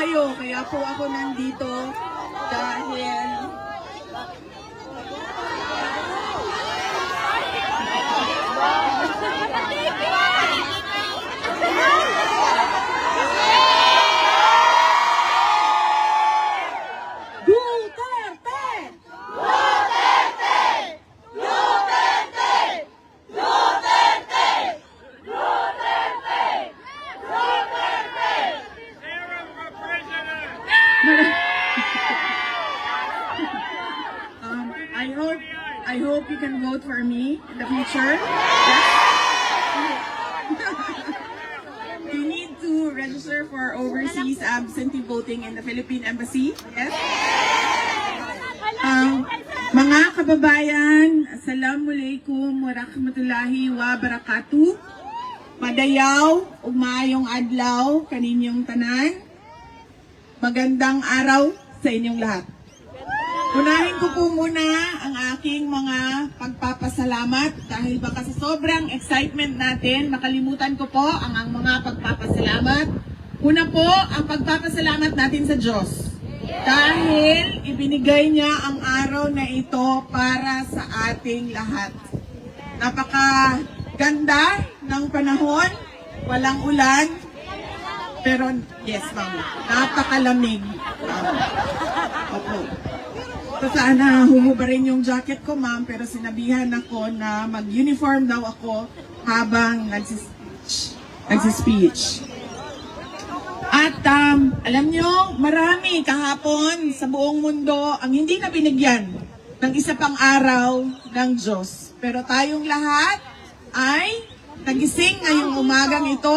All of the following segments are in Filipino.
kayo. Kaya po ako nandito dahil I hope you can vote for me in the future. Yes. You need to register for overseas absentee voting in the Philippine Embassy. Yes. Mga kababayan, Assalamualaikum warahmatullahi wabarakatuh. Madayaw, ug maayong adlaw kaninyong tanan. Magandang araw sa inyong lahat. Unahin ko po muna ang aking mga pagpapasalamat dahil baka sa sobrang excitement natin, makalimutan ko po ang mga pagpapasalamat. Una po, ang pagpapasalamat natin sa Diyos. Dahil ibinigay niya ang araw na ito para sa ating lahat. Napakaganda ng panahon, walang ulan, pero yes ma'am, napakalamig. Opo. So sana humubarin yung jacket ko ma'am, pero sinabihan ako na mag-uniform daw ako habang nagsispeech. At alam nyo, marami kahapon sa buong mundo ang hindi na binigyan ng isa pang araw ng Diyos. Pero tayong lahat ay nagising ngayong umagang ito,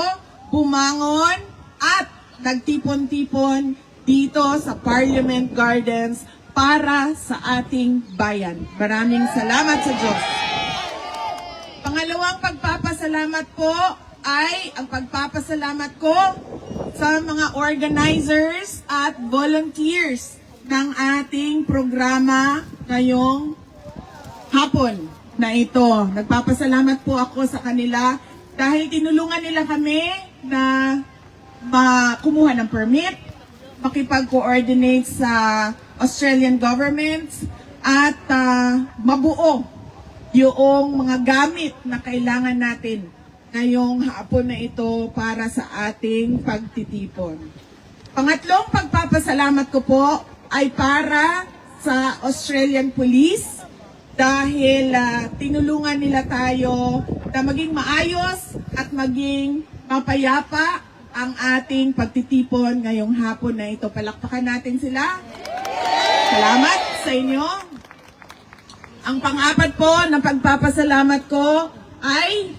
bumangon at nagtipon-tipon dito sa Parliament Gardens para sa ating bayan. Maraming salamat sa Diyos. Pangalawang pagpapasalamat po ay ang pagpapasalamat ko sa mga organizers at volunteers ng ating programa ngayong hapon na ito. Nagpapasalamat po ako sa kanila dahil tinulungan nila kami na kumuha ng permit, makipag-coordinate sa Australian government at mabuo yung mga gamit na kailangan natin ngayong hapon na ito para sa ating pagtitipon. Pangatlong pagpapasalamat ko po ay para sa Australian Police dahil tinulungan nila tayo na maging maayos at maging mapayapa ang ating pagtitipon ngayong hapon na ito. Palakpakan natin sila. Salamat sa inyo. Ang pang-apat po na pagpapasalamat ko ay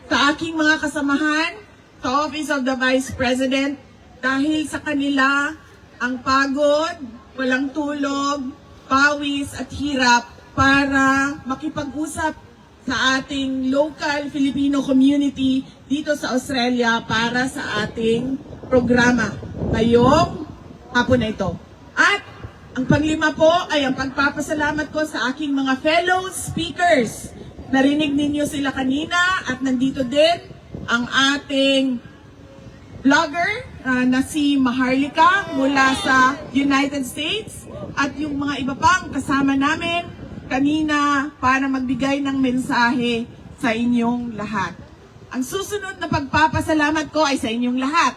sa aking mga kasamahan sa Office of the Vice President dahil sa kanila ang pagod, walang tulog, pawis at hirap para makipag-usap sa ating local Filipino community dito sa Australia para sa ating programa ngayong hapon na ito. At ang panglima po ay ang pagpapasalamat ko sa aking mga fellow speakers. Narinig ninyo sila kanina at nandito din ang ating vlogger na si Maharlika mula sa United States at yung mga iba pang kasama namin kanina para magbigay ng mensahe sa inyong lahat. Ang susunod na pagpapasalamat ko ay sa inyong lahat.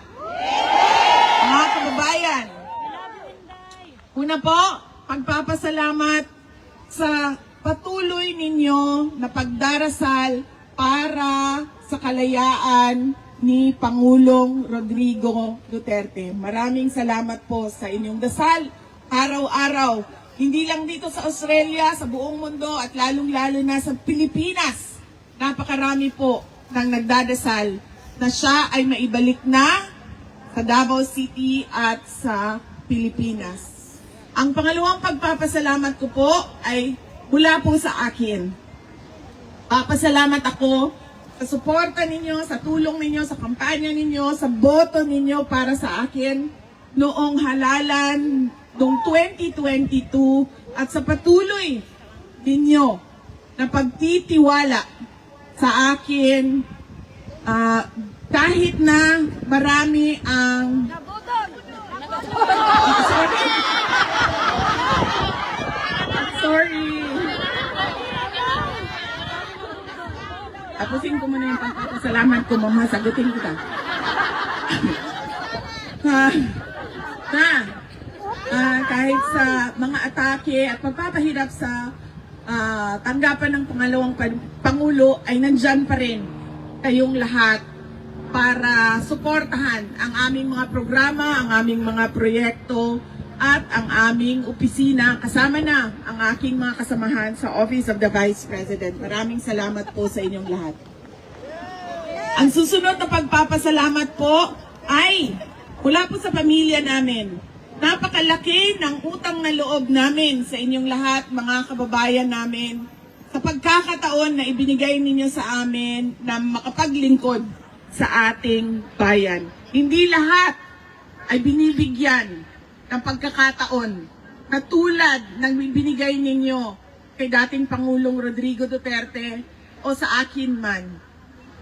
Mga kababayan, una po, pagpapasalamat sa patuloy ninyo na pagdarasal para sa kalayaan ni Pangulong Rodrigo Duterte. Maraming salamat po sa inyong dasal araw-araw. Hindi lang dito sa Australia, sa buong mundo at lalong-lalo na sa Pilipinas. Napakarami po nang nagdadasal na siya ay maibalik na sa Davao City at sa Pilipinas. Ang pangalawang pagpapasalamat ko po ay mula po sa akin. Papasalamat ako sa suporta ninyo, sa tulong ninyo, sa kampanya ninyo, sa boto ninyo para sa akin noong halalan noong 2022 at sa patuloy ninyo na pagtitiwala sa akin kahit na marami ang tapusin ko muna yung pagpapasalamat ko, mama, sagutin kita. Kahit sa mga atake at pagpapahirap sa tanggapan ng pangalawang Pangulo, ay nandyan pa rin kayong lahat para suportahan ang aming mga programa, ang aming mga proyekto, at ang aming opisina, kasama na ang aking mga kasamahan sa Office of the Vice President. Maraming salamat po sa inyong lahat. Ang susunod na pagpapasalamat po ay mula po sa pamilya namin. Napakalaki ng utang na loob namin sa inyong lahat, mga kababayan namin, sa pagkakataon na ibinigay ninyo sa amin na makapaglingkod sa ating bayan. Hindi lahat ay binibigyan ng pagkakataon na tulad ng binigay ninyo kay dating Pangulong Rodrigo Duterte o sa akin man.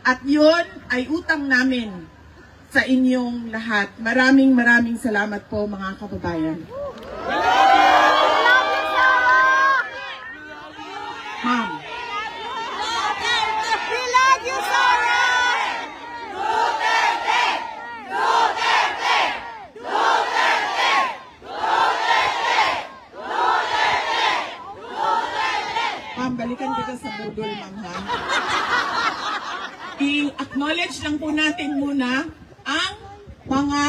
At yun ay utang namin sa inyong lahat. Maraming salamat po, mga kababayan. Ma'am. We love you, Sarah! Ma'am, balikan kita sa budol, ma'am, ha? I-acknowledge lang po natin muna ang mga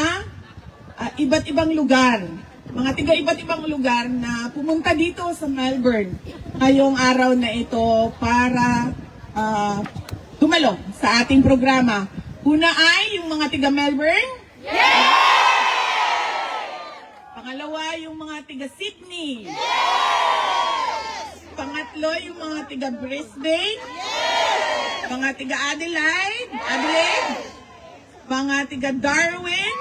iba't ibang lugar, mga tiga iba't ibang lugar na pumunta dito sa Melbourne ngayong araw na ito para dumalo sa ating programa. Una ay yung mga tiga Melbourne. Yes! Pangalawa, yung mga tiga Sydney. Yes! Pangatlo, yung mga tiga Brisbane. Yes! Mga tiga Adelaide. Mga tiga Darwin.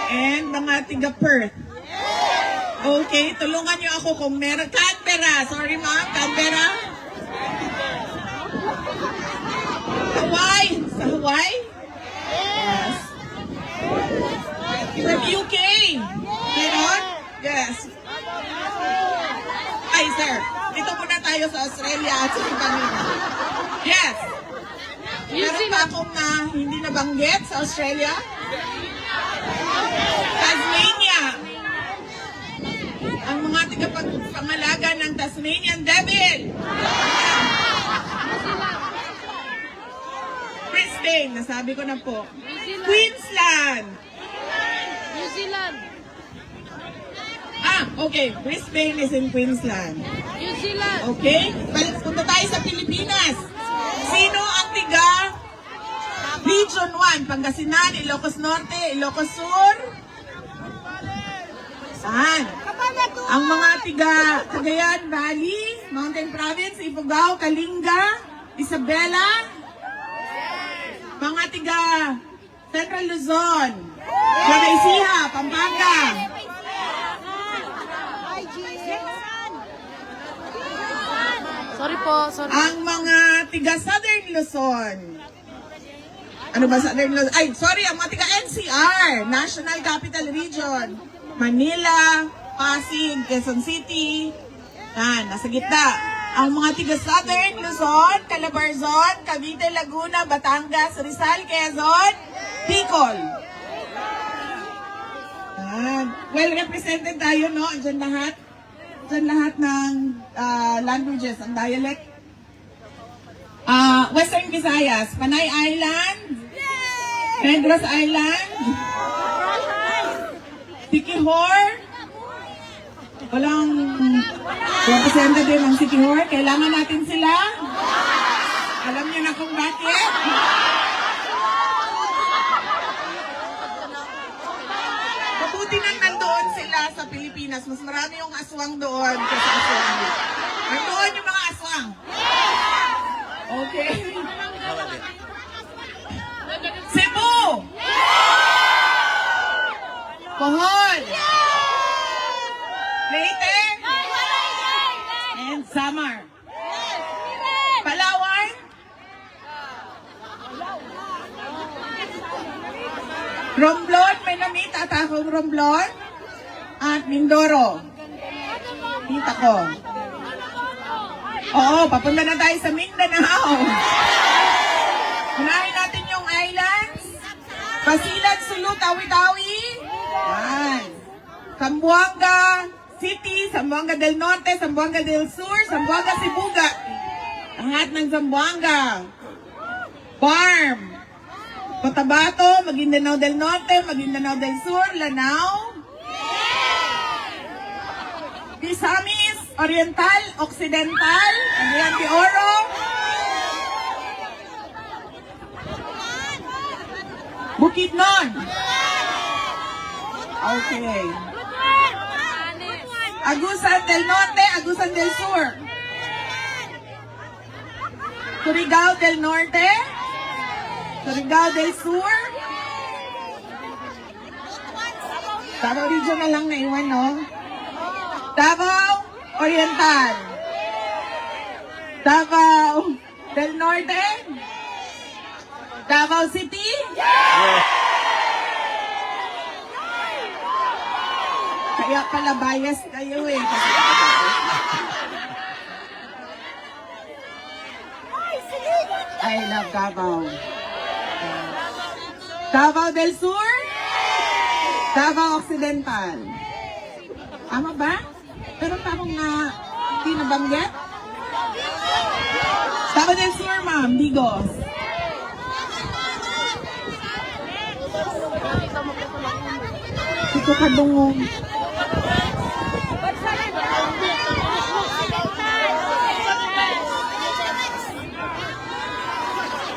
And mga tiga Perth. Okay, tulungan niyo ako kung meron. Canberra. Sorry, ma'am. Canberra. Hawaii. Sa Hawaii? Yes. From UK. Meron? Yes. Ay, sir. Dito muna tayo sa Australia at sa Ipanina. Yes. Meron pa akong hindi nabanggit sa Australia? Tasmania. Ang mga tagapangalaga ng Tasmanian Devil. Brisbane, nasabi ko na po. Queensland. New Zealand. Okay. Brisbane is in Queensland. New Zealand. Okay? Punta tayo sa Pilipinas. Sino ang tiga Region 1? Pangasinan, Ilocos Norte, Ilocos Sur? Saan? Ang mga tiga Cagayan Valley, Mountain Province, Ifugao, Kalinga, Isabela? Mga tiga Central Luzon, Nueva Ecija, Pampanga? Sorry po, sorry. Ang mga tiga Southern Luzon. Ano ba Southern Luzon? Ay, sorry, ang mga tiga NCR, National Capital Region. Manila, Pasig, Quezon City. Yan, nasa gitna. Ang mga tiga Southern Luzon, Calabarzon, Cavite, Laguna, Batangas, Rizal, Quezon, Bicol. Yan. Well represented tayo, no? Diyan lahat. Diyan lahat ng languages, ang dialect. Western Visayas, Panay Island, Negros Island, Siquijor, walang representative ng Siquijor, kailangan natin sila. Alam niyo na kung bakit? Mabuti nang nandoon sila sa Pilipinas. Mas marami yung aswang doon kaysa aswang. Nandoon yung mga aswang. Okay. Cebu! Bohol! Leyte! And Samar. Palawan? Romblon, may namita at akong Romblon. At Mindoro. Kita ko. Oo, papunta na tayo sa Mindanao. Basilan, Sulu, Tawi-Tawi. Yan. Zamboanga City, Zamboanga del Norte, Zamboanga del Sur, Zamboanga Sibuga. Lahat ng Zamboanga. Barm. Cotabato, Maguindanao del Norte, Maguindanao del Sur, Lanao. Misamis, Oriental, Occidental, Cagayan de Oro. Bukidnon. Okay. Agusan del Norte, Agusan del Sur. Surigao del Norte, Surigao del Sur. Davao Region na lang naiwan, no? Davao Oriental. Davao del Norte. Davao City. Kaya pala bias kayo eh. I love Davao. Davao del Sur. Davao Occidental. Tama ba? Pero parang hindi nabanggit. Davao del Sur, ma'am. Digos. Ito kadungong.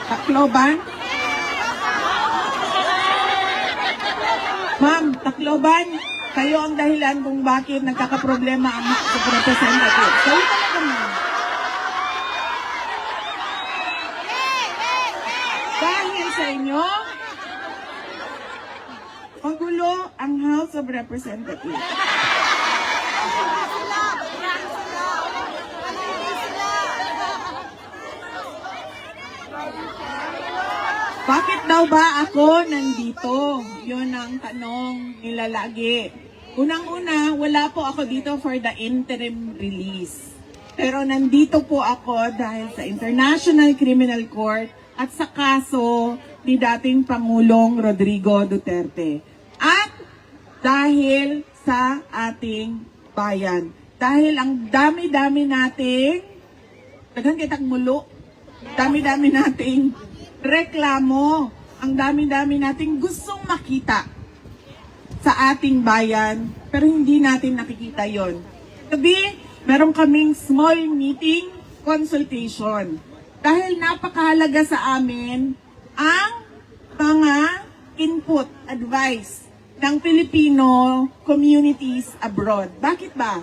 Tacloban? Ma'am, Tacloban, kayo ang dahilan kung bakit nagkakaproblema ang representative. Kayo talaga, ma'am. Dahil sa inyo, magulo ang House of Representatives. Bakit daw ba ako nandito? Yun ang tanong nila lagi. Unang-una, wala po ako dito for the interim release. Pero nandito po ako dahil sa International Criminal Court at sa kaso ni dating Pangulong Rodrigo Duterte. At dahil sa ating bayan. Dahil ang dami-dami nating, daghang kitang mulo, dami-dami nating reklamo, ang dami-dami nating gustong makita sa ating bayan, pero hindi natin nakikita yon. Gabi, meron kaming small meeting consultation. Dahil napakahalaga sa amin ang mga input, advice ng Filipino communities abroad. Bakit ba?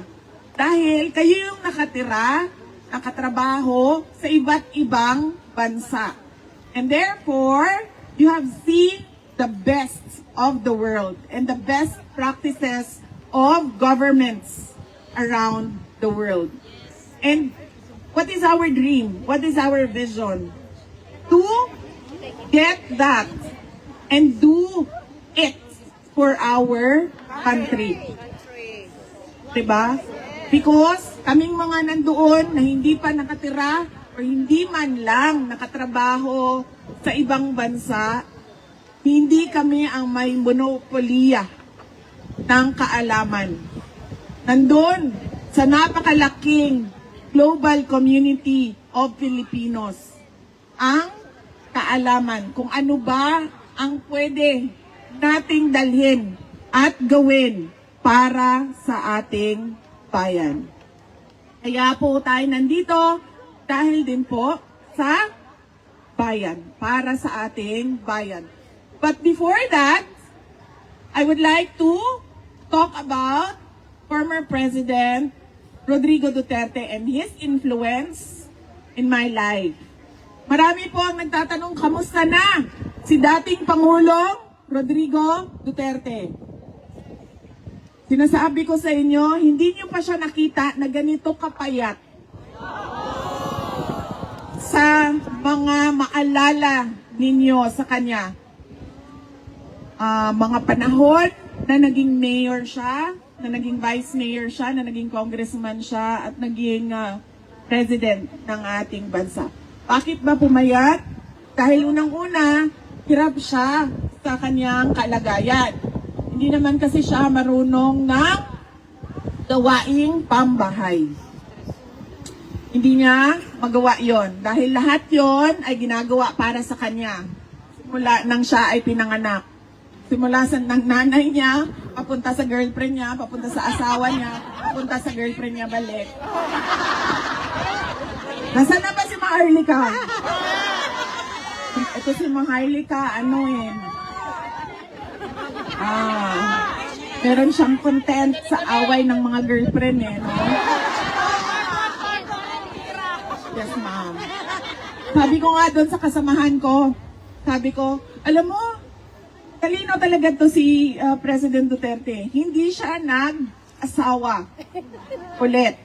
Dahil kayo yung nakatira, nakatrabaho sa iba't ibang bansa. And therefore, you have seen the best of the world and the best practices of governments around the world. And what is our dream? What is our vision? To get that and do it for our country. Diba? Because kaming mga nandoon na hindi pa nakatira o hindi man lang nakatrabaho sa ibang bansa, hindi kami ang may monopolya ng kaalaman. Nandun sa napakalaking global community of Filipinos ang kaalaman kung ano ba ang pwede nating dalhin at gawin para sa ating bayan. Kaya po tayo nandito dahil din po sa bayan, para sa ating bayan. But before that, I would like to talk about former President Rodrigo Duterte and his influence in my life. Marami po ang nagtatanong, kamusta na si dating Pangulong Rodrigo Duterte? Sinasabi ko sa inyo, hindi niyo pa siya nakita na ganito kapayat. Sa mga maalala ninyo sa kanya, mga panahon na naging mayor siya, na naging vice mayor siya, na naging congressman siya, at naging president ng ating bansa. Bakit ba pumayat? Dahil unang-una, hirap siya sa kanyang kalagayan. Hindi naman kasi siya marunong ng gawaing pambahay. Hindi niya magawa yon dahil lahat yon ay ginagawa para sa kanya. Simula nang siya ay pinanganak. Simula sa ng nanay niya, papunta sa girlfriend niya, papunta sa asawa niya, papunta sa girlfriend niya balik. Nasaan na ba si Maharlika? Ito si Maharlika, meron siyang content sa away ng mga girlfriend no? Yes, ma'am. Sabi ko nga doon sa kasamahan ko, sabi ko, alam mo, talino talaga to si President Duterte. Hindi siya nag-asawa ulit.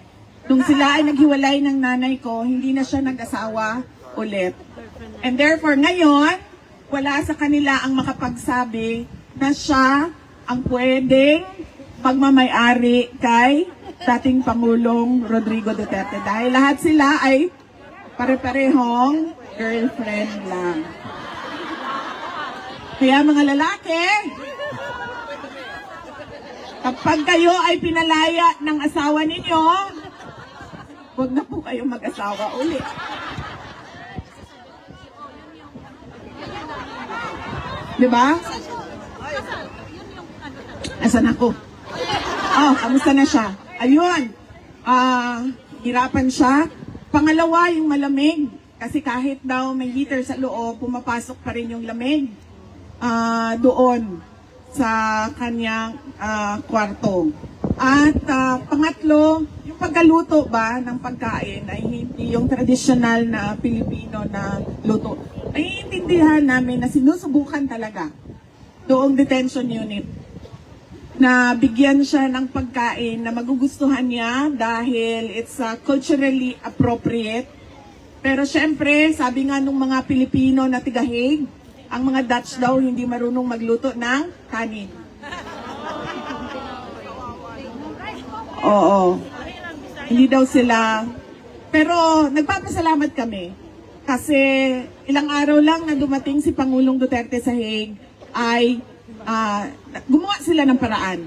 Nung sila ay naghiwalay ng nanay ko, hindi na siya nag-asawa ulit. And therefore, ngayon, wala sa kanila ang makapagsabi na siya ang pwedeng magmamay-ari kay dating Pangulong Rodrigo Duterte. Dahil lahat sila ay pare-parehong girlfriend lang. Kaya mga lalaki, kapag kayo ay pinalaya ng asawa ninyo, huwag na po kayong mag-asawa ulit. Diba? Asan ako? Oh, kamusta na siya? Ayun. Hirapan siya. Pangalawa, yung malamig. Kasi kahit daw may heater sa loob, pumapasok pa rin yung lamig doon sa kanyang kwarto. At pangatlo, yung pagkaluto ba ng pagkain ay hindi yung tradisyonal na Pilipino na luto. Naiintindihan namin na sinusubukan talaga doong detention unit na bigyan siya ng pagkain na magugustuhan niya dahil it's culturally appropriate. Pero syempre, sabi nga nung mga Pilipino na tigahig, ang mga Dutch daw hindi marunong magluto ng kanin. Oo. Hindi daw sila. Pero nagpapasalamat kami kasi ilang araw lang na dumating si Pangulong Duterte sa Hague ay gumawa sila ng paraan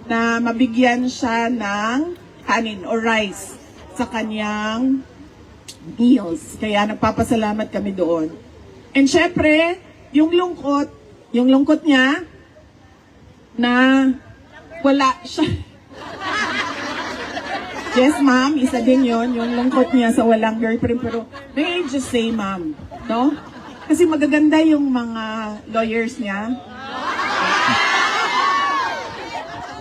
na mabigyan siya ng kanin or rice sa kanyang meals. Kaya nagpapasalamat kami doon. And syempre, yung lungkot niya na wala siya. Yes, ma'am, isa din yon yung lungkot niya sa walang girlfriend. Pero may I just say, ma'am, no? Kasi magaganda yung mga lawyers niya.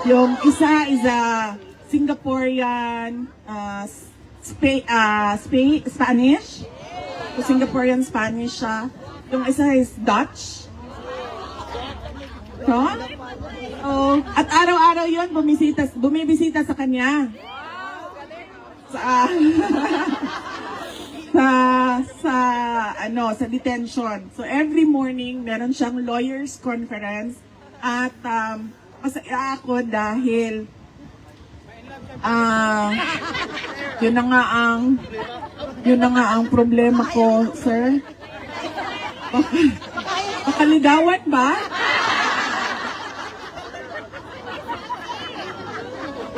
Yung isa is a Singaporean Spanish. So, Singaporean Spanish siya. Yung isa is Dutch. So, at araw-araw yun, bumibisita sa kanya. Sa detention. So every morning meron siyang lawyers conference at masaya ako dahil yun na nga ang problema ko, sir. Makaligawan ba?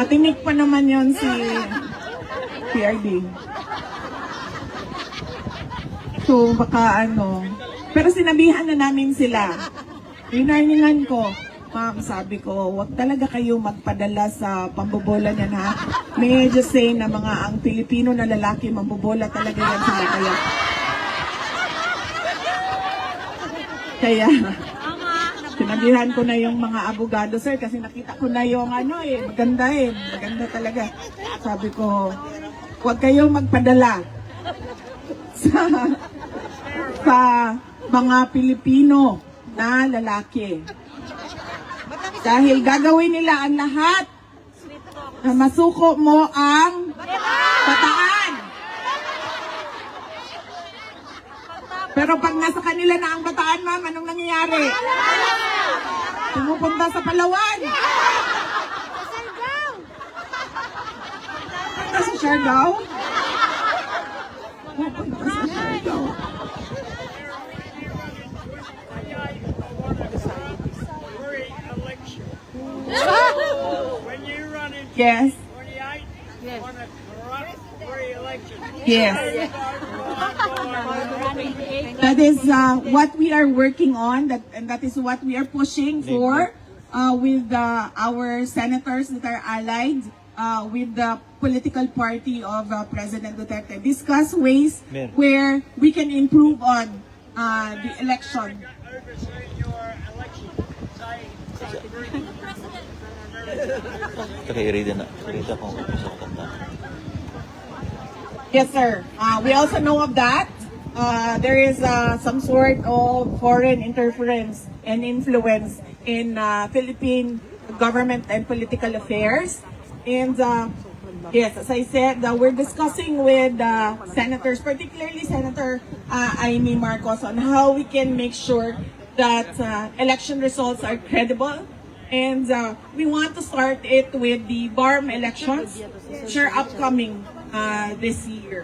Matinik pa naman yon si PRD. So, baka pero sinabihan na namin sila. Winarningan ko. Ma'am, sabi ko, wag talaga kayo magpadala sa pambobola niyan, ha? May I just say na mga ang Pilipino na lalaki, mambobola talaga yan sila. Kaya, sinabihan ko na yung mga abogado, sir, kasi nakita ko na yung maganda maganda talaga. Sabi ko, huwag kayong magpadala sa mga Pilipino na lalaki. Dahil gagawin nila ang lahat na masuko mo ang bataan. Pero pag nasa kanila na ang bataan, ma'am, anong nangyayari? Pumupunta sa Palawan. Punta sa Siargao. Pupunta sa Siargao. Yes. Yes. Yes. That is what we are working on, and that is what we are pushing for with our senators that are allied with the political party of President Duterte. Discuss ways where we can improve on the election. Yes, sir. We also know of that. There is some sort of foreign interference and influence in Philippine government and political affairs. And yes, as I said, we're discussing with senators, particularly Senator Amy Marcos, on how we can make sure that election results are credible. And we want to start it with the BARM elections, which are upcoming this year.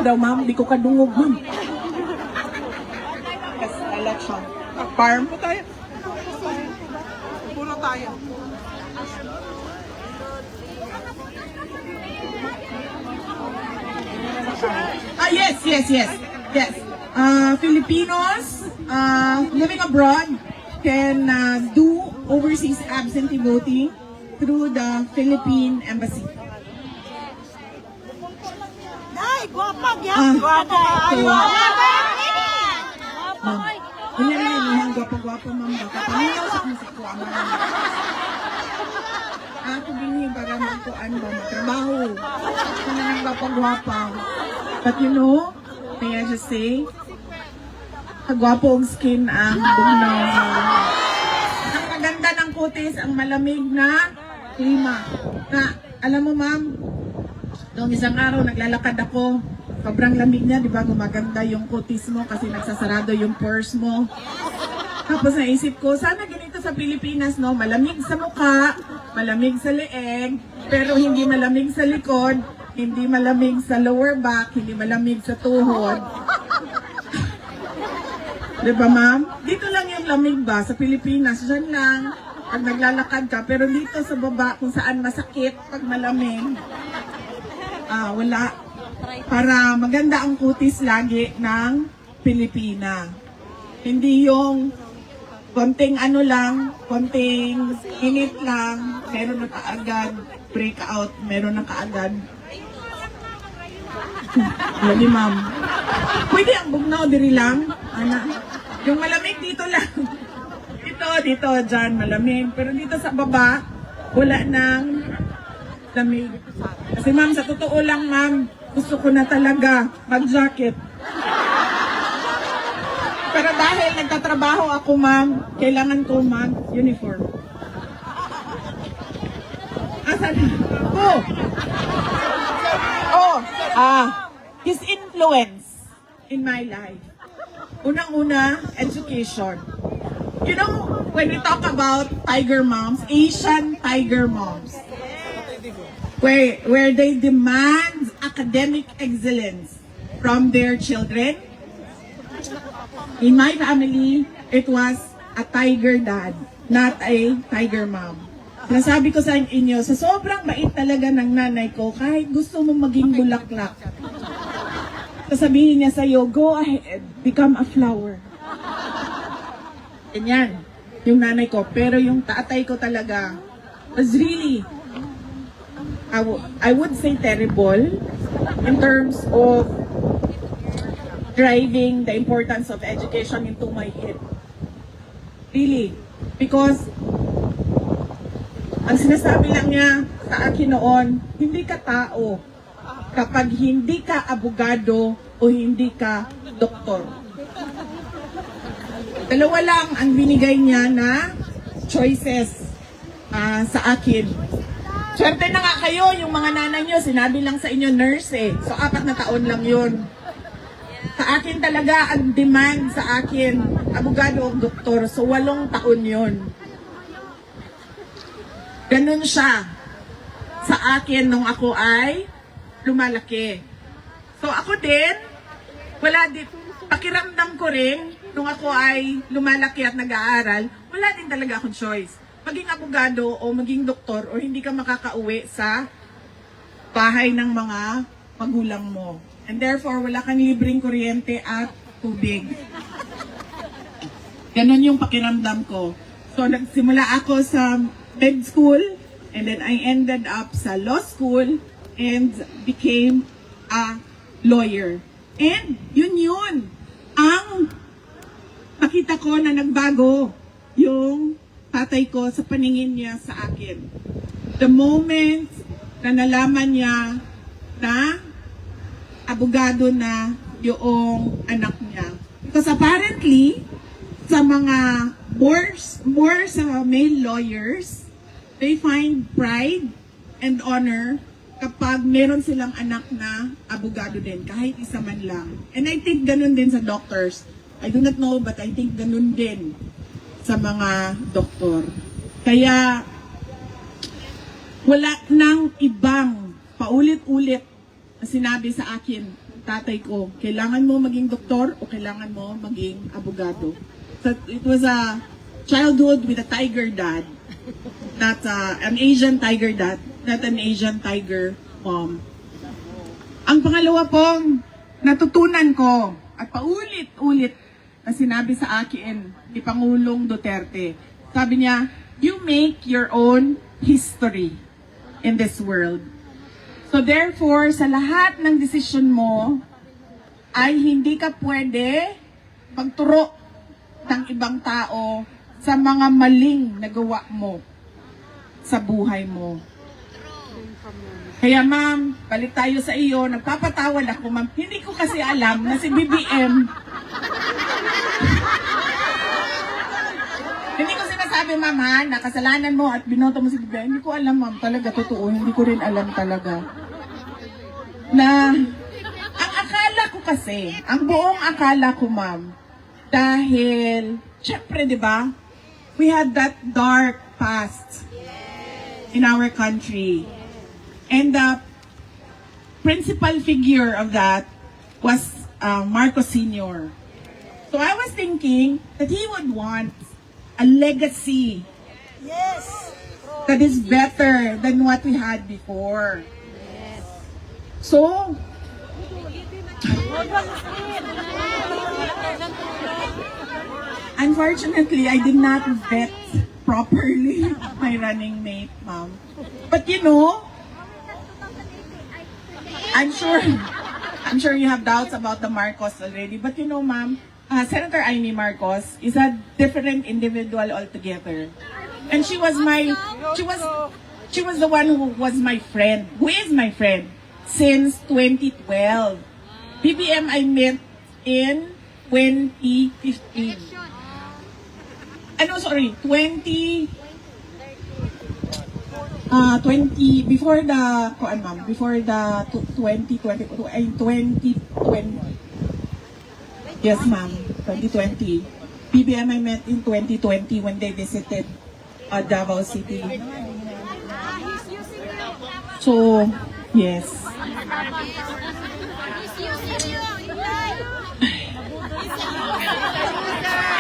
Daw ma'am, di ko kadungog ma'am. Yes, election. BARM. Puno tayo. Yes. Filipinos living abroad can do overseas absentee voting through the Philippine Embassy. Ay, guwapa, gyap. Guwapa. Hindi rin yung gwapo-gwapo ma'am. Baka paminaw sa kong sikwa mo. Ako binhi para magkuan ba, matrabaho. Ako na ng gwapo-gwapa. But you know, may I just say, kagwapo ang skin ang bugnaw. Ang maganda ng kutis, ang malamig na klima. Na, alam mo ma'am, noong isang araw naglalakad ako, sobrang lamig niya, di ba? Gumaganda yung kutis mo kasi nagsasarado yung pores mo. Tapos naisip ko, sana ganito sa Pilipinas, no? Malamig sa mukha, malamig sa leeg, pero hindi malamig sa likod, hindi malamig sa lower back, hindi malamig sa tuhod. Di ba, ma'am? Dito lang yung lamig ba? Sa Pilipinas, dyan lang. Pag naglalakad ka, pero dito sa baba, kung saan masakit pag malamig, wala. Para maganda ang kutis lagi ng Pilipina. Hindi yung konting ano lang, konting init lang, meron na kaagad breakout, meron na kaagad. Lagi ma'am. Pwede ang bugnaw diri lang, ana. Yung malamig dito lang. Dito, dyan malamig. Pero dito sa baba, wala nang lamig. Kasi ma'am, sa totoo lang ma'am, gusto ko na talaga mag-jacket. Pero dahil nagtatrabaho ako ma'am, kailangan ko mag-uniform. Asan? His influence in my life. Unang-una, education. You know, when we talk about tiger moms, Asian tiger moms, where they demand academic excellence from their children. In my family, it was a tiger dad, not a tiger mom. Nasabi ko sa inyo, sa sobrang bait talaga ng nanay ko, kahit gusto mo maging bulaklak, sasabihin niya sa'yo, go ahead, become a flower. Ganyan, yung nanay ko. Pero yung tatay ko talaga was really, I would say terrible in terms of driving the importance of education into my head. Really. Because ang sinasabi lang niya sa akin noon, hindi ka tao kapag hindi ka abogado o hindi ka doktor. Dalawa lang ang binigay niya na choices sa akin. Swerte na nga kayo, yung mga nanay nyo, sinabi lang sa inyo nurse eh. So 4 na taon lang yun. Sa akin talaga, ang demand sa akin, abogado o doktor. So 8 taon yun. Ganun siya sa akin nung ako ay lumalaki. So ako din, pakiramdam ko rin, nung ako ay lumalaki at nag-aaral, wala din talaga akong choice. Maging abogado o maging doktor o hindi ka makakauwi sa bahay ng mga magulang mo. And therefore, wala kang libreng kuryente at tubig. Ganon yung pakiramdam ko. So, nagsimula ako sa med school, and then I ended up sa law school and became a lawyer. And yun. Ang nakita ko na nagbago yung tatay ko sa paningin niya sa akin. The moment na nalaman niya na abogado na yung anak niya. Because apparently, sa mga more sa male lawyers, they find pride and honor kapag meron silang anak na abogado din, kahit isa man lang. And I think ganun din sa doctors. I do not know, but I think ganun din sa mga doktor. Kaya, wala nang ibang paulit-ulit na sinabi sa akin, tatay ko, kailangan mo maging doktor o kailangan mo maging abogado. So, it was a childhood with a tiger dad. Not an Asian tiger dad, not an Asian tiger mom. Ang pangalawa pong natutunan ko at paulit-ulit na sinabi sa akin ni Pangulong Duterte, sabi niya, you make your own history in this world. So therefore, sa lahat ng desisyon mo, ay hindi ka pwede magturo ng ibang tao sa mga maling nagawa mo sa buhay mo. Kaya ma'am, balik tayo sa iyo. Nagpapatawad ako ma'am. Hindi ko kasi alam na si BBM. Hindi ko sinasabi ma'am ha, na kasalanan mo at binoto mo si BBM. Hindi ko alam ma'am, talaga totoo. Hindi ko rin alam talaga. Na, ang akala ko kasi, ang buong akala ko ma'am, dahil, syempre di ba, we had that dark past in our country. And the principal figure of that was Marcos Sr. So I was thinking that he would want a legacy that is better than what we had before. So, unfortunately, I did not vet properly my running mate, ma'am. But you know, I'm sure you have doubts about the Marcos already. But you know, ma'am, Senator Amy Marcos is a different individual altogether. And she was the one who was my friend, who is my friend since 2012. BBM I met in 2015. Before the 2020. Yes, ma'am, 2020. BBM I met in 2020 when they visited Davao City. So, yes.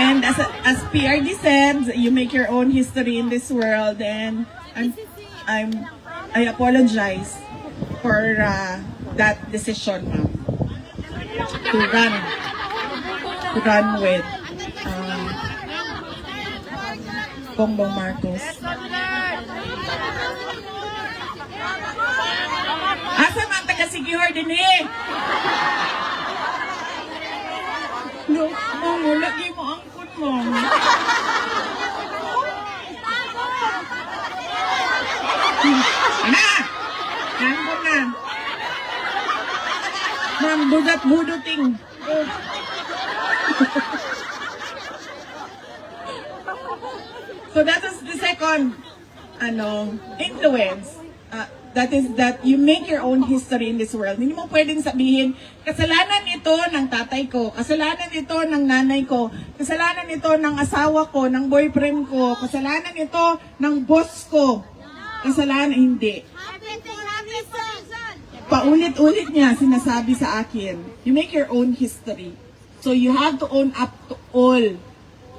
And as PRD said, you make your own history in this world, and I apologize for that decision, ma'am, to run with Bongbong Marcos. Asa man taga-Siquijor din eh? No, ma'am, lagi mo ang kun mo. Ana! Nandun na. Ma'am, budat-buduting. So that is the second influence. That is that you make your own history in this world. Hindi mo pwedeng sabihin, kasalanan ito ng tatay ko, kasalanan ito ng nanay ko, kasalanan ito ng asawa ko, ng boyfriend ko, kasalanan ito ng boss ko. Kasalanan, hindi. Paulit-ulit niya sinasabi sa akin, you make your own history. So you have to own up to all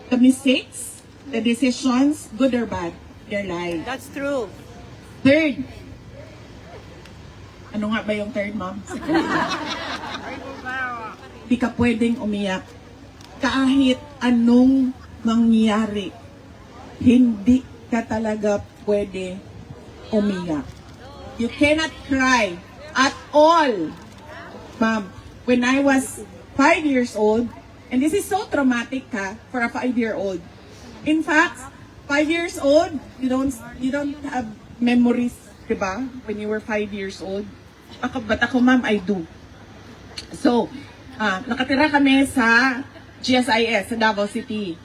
the mistakes, the decisions, good or bad, your life. That's true. Third, ano nga ba yung third, ma'am? Di ka pwedeng umiyak. Kahit anong mangyari, hindi ka talaga pwede umiyak. You cannot cry at all. Ma'am, when I was 5 years old, and this is so traumatic for a 5-year-old. In fact, 5 years old, you don't have memories, diba? When you were 5 years old. But ako, ma'am, I do. So, nakatira kami sa GSIS, sa Davao City.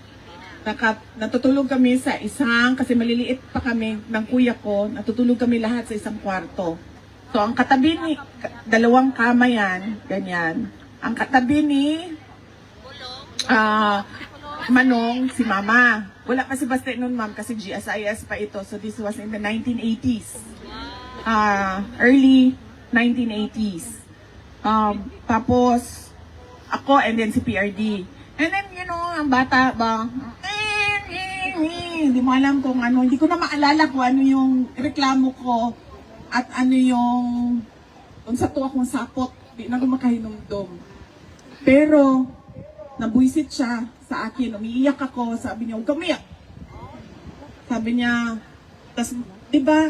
Natutulog kami sa kasi maliliit pa kami ng kuya ko, natutulog kami lahat sa isang kwarto. So, ang katabi ni, dalawang kama yan, ganyan. Ang katabi ni Manong, si Mama. Wala kasi basta noon, ma'am, kasi GSIS pa ito. So, this was in the 1980s. Early 1980s. Tapos, ako and then si PRD. And then, you know, ang bata ba, hindi mo alam kung ano, hindi ko na maalala kung ano yung reklamo ko at ano yung kung sa to akong sapot, di na ko makahinumdom. Pero, nabuisit siya sa akin, umiiyak ako, sabi niya, huwag ka umiyak. Sabi niya, tas, di ba,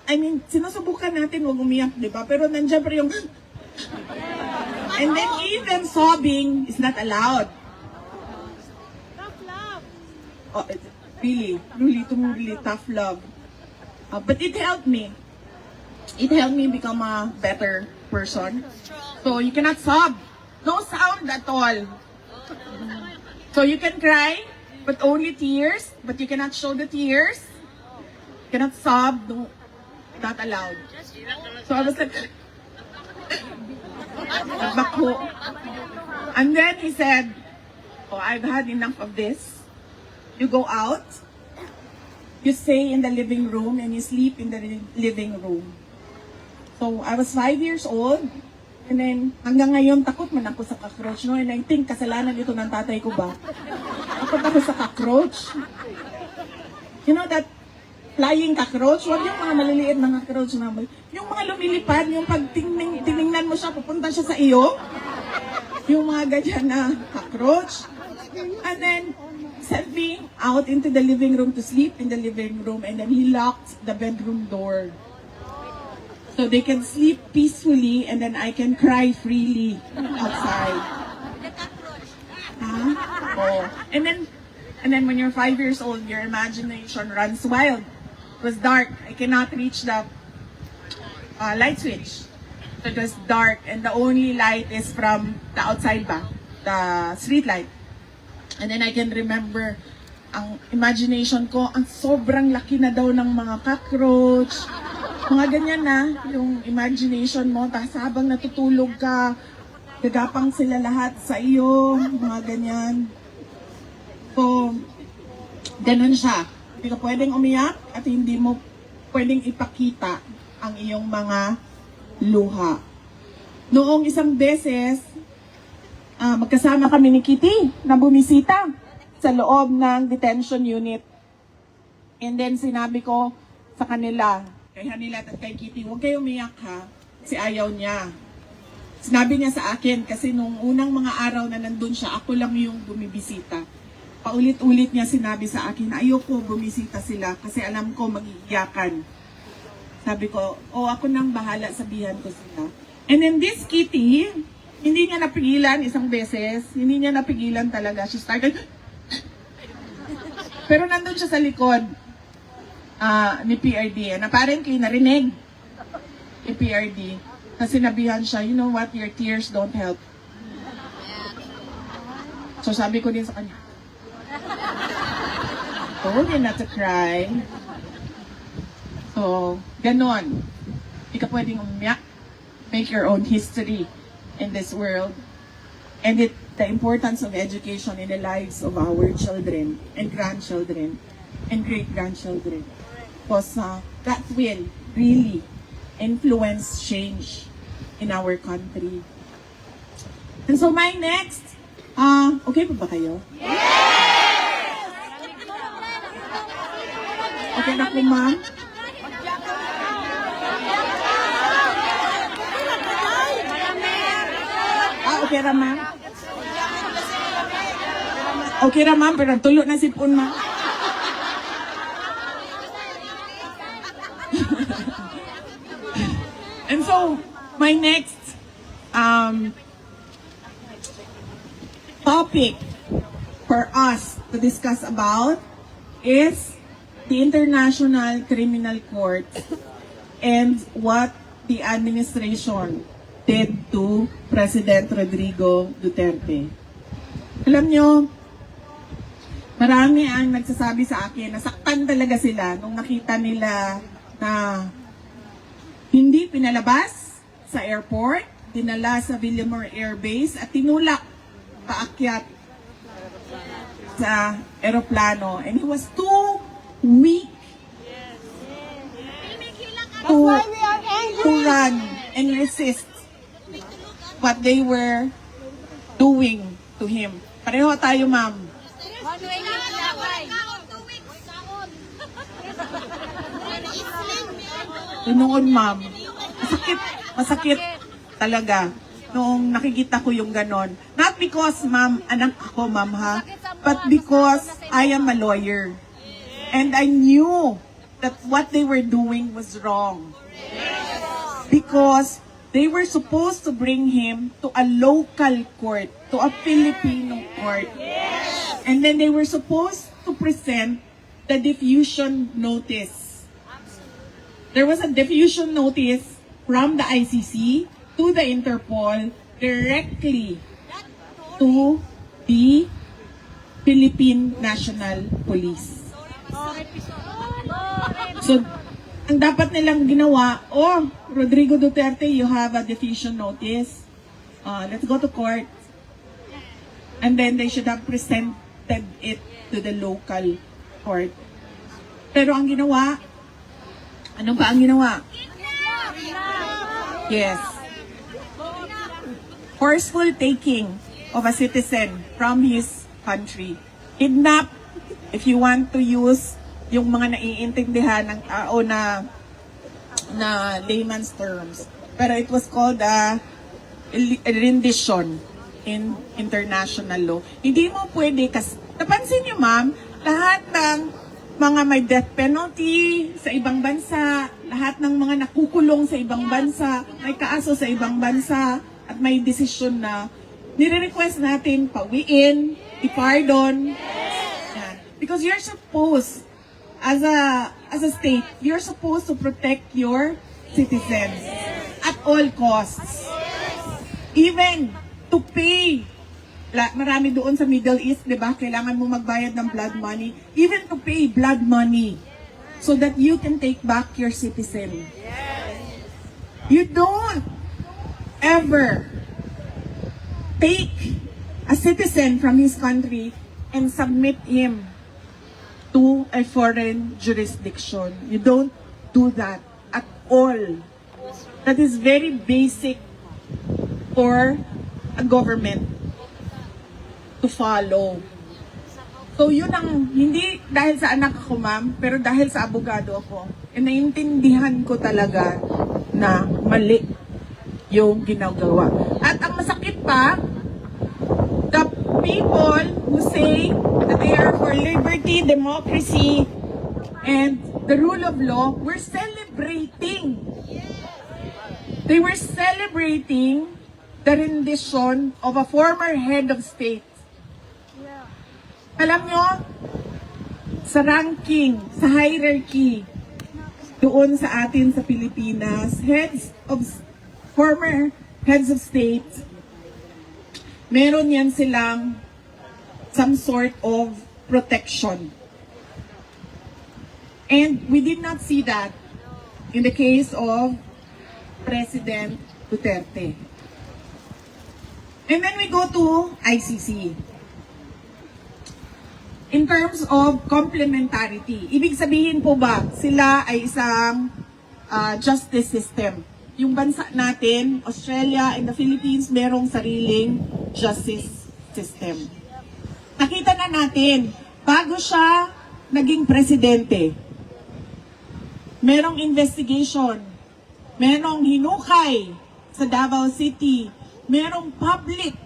I mean, sinusubukan natin huwag umiyak, di ba? Pero nandiyan pa yung, and then even sobbing is not allowed. Tough love. Oh, it's really tough love. But it helped me. It helped me become a better person. So you cannot sob. No sound at all. So you can cry, but only tears. But you cannot show the tears. You cannot sob. No, not allowed. So I was like, bako. And then he said, oh, I've had enough of this. You go out, you stay in the living room, and you sleep in the living room. So, I was 5 years old, and then, hanggang ngayon, takot man ako sa cockroach, no? And I think, kasalanan ito ng tatay ko ba? Takot ako sa cockroach. You know that flying cockroach? Huwag yung mga maliliit na cockroach na yung mga lumilipad, yung pag tiningnan mo siya, pupunta siya sa iyo. Yung mga ganyan na cockroach. And then, sent me out into the living room to sleep in the living room, and then he locked the bedroom door. So they can sleep peacefully, and then I can cry freely outside. Huh? Oh. And then when you're 5 years old, your imagination runs wild. It was dark. I cannot reach the light switch. So it was dark, and the only light is from the outside ba, the street light. And then I can remember, ang imagination ko, ang sobrang laki na daw ng mga cockroach. Mga ganyan na, yung imagination mo, tapos habang natutulog ka, gagapang sila lahat sa iyo, mga ganyan. So, ganun siya. Hindi ka pwedeng umiyak at hindi mo pwedeng ipakita ang iyong mga luha. Noong isang beses, magkasama kami ni Kitty na bumisita sa loob ng detention unit. And then sinabi ko sa kanila, kay Hanila at kay Kitty, huwag kayo umiyak ha, kasi ayaw niya. Sinabi niya sa akin, kasi nung unang mga araw na nandun siya, ako lang yung bumibisita. Paulit-ulit niya sinabi sa akin, ayoko bumisita sila kasi alam ko mag-iiyakan. Sabi ko, ako nang bahala, sabihan ko sila. And then this Kitty, hindi niya napigilan isang beses. Hindi niya napigilan talaga. She started... Pero nandun siya sa likod ni PRD. And apparently, narinig ni PRD. Kasi sinabihan siya, you know what, your tears don't help. So sabi ko din sa kanya, told you not to cry. So, ganon. Hindi ka pwedeng umiyak. Make your own history in this world, and the importance of education in the lives of our children and grandchildren and great-grandchildren, because that will really influence change in our country. And so my next Okay pa ba kayo? Okay na po, ma'am? Okay ra, ma'am? Okay ra, ma'am, pero tulo na sipon, ma'am. And so, my next topic for us to discuss about is the International Criminal Court and what the administration did to President Rodrigo Duterte. Alam nyo, marami ang nagsasabi sa akin, nasaktan talaga sila nung nakita nila na hindi pinalabas sa airport, dinala sa Villamor Air Base at tinulak paakyat sa aeroplano. And he was too weak to run and resist what they were doing to him. Pareho tayo, ma'am. Noon, ma'am. Masakit talaga noong nakikita ko yung ganon. Not because, ma'am, anak ako, ma'am, ha? But because I am a lawyer. And I knew that what they were doing was wrong. Because they were supposed to bring him to a local court, to a Filipino court. And then they were supposed to present the diffusion notice. There was a diffusion notice from the ICC to the Interpol directly to the Philippine National Police. So, ang dapat nilang ginawa, Rodrigo Duterte, you have a diffusion notice. Let's go to court. And then they should have presented it to the local court. Pero ang ginawa, ano ba ang ginawa? Yes. Forceful taking of a citizen from his country. Kidnap, if you want to use yung mga naiintindihan ng tao na layman's terms. Pero it was called a rendition in international law. Hindi mo pwede, kasi napansin niyo, ma'am, lahat ng mga may death penalty sa ibang bansa, lahat ng mga nakukulong sa ibang bansa, may kaaso sa ibang bansa, at may desisyon na nire-request natin pawiin, i-pardon. Yan. Because you're supposed, as a state, you're supposed to protect your citizens at all costs. Even to pay. Marami doon sa Middle East, di ba? Kailangan mo magbayad ng blood money. Even to pay blood money so that you can take back your citizen. You don't ever take a citizen from his country and submit him to a foreign jurisdiction. You don't do that at all. That is very basic for a government to follow. So yun ang, hindi dahil sa anak ko, ma'am, pero dahil sa abogado ako, naiintindihan ko talaga na mali yung ginagawa. At ang masakit pa, the people who say that they are for liberty, democracy, and the rule of law, were celebrating. They were celebrating the rendition of a former head of state. Alam nyo, sa ranking, sa hierarchy, doon sa atin sa Pilipinas, former heads of state, meron yan silang some sort of protection. And we did not see that in the case of President Duterte. And then we go to ICC. In terms of complementarity, ibig sabihin po ba sila ay isang justice system? Yung bansa natin, Australia and the Philippines, merong sariling justice system. Nakita na natin, bago siya naging presidente, merong investigation, merong hinukay sa Davao City, merong public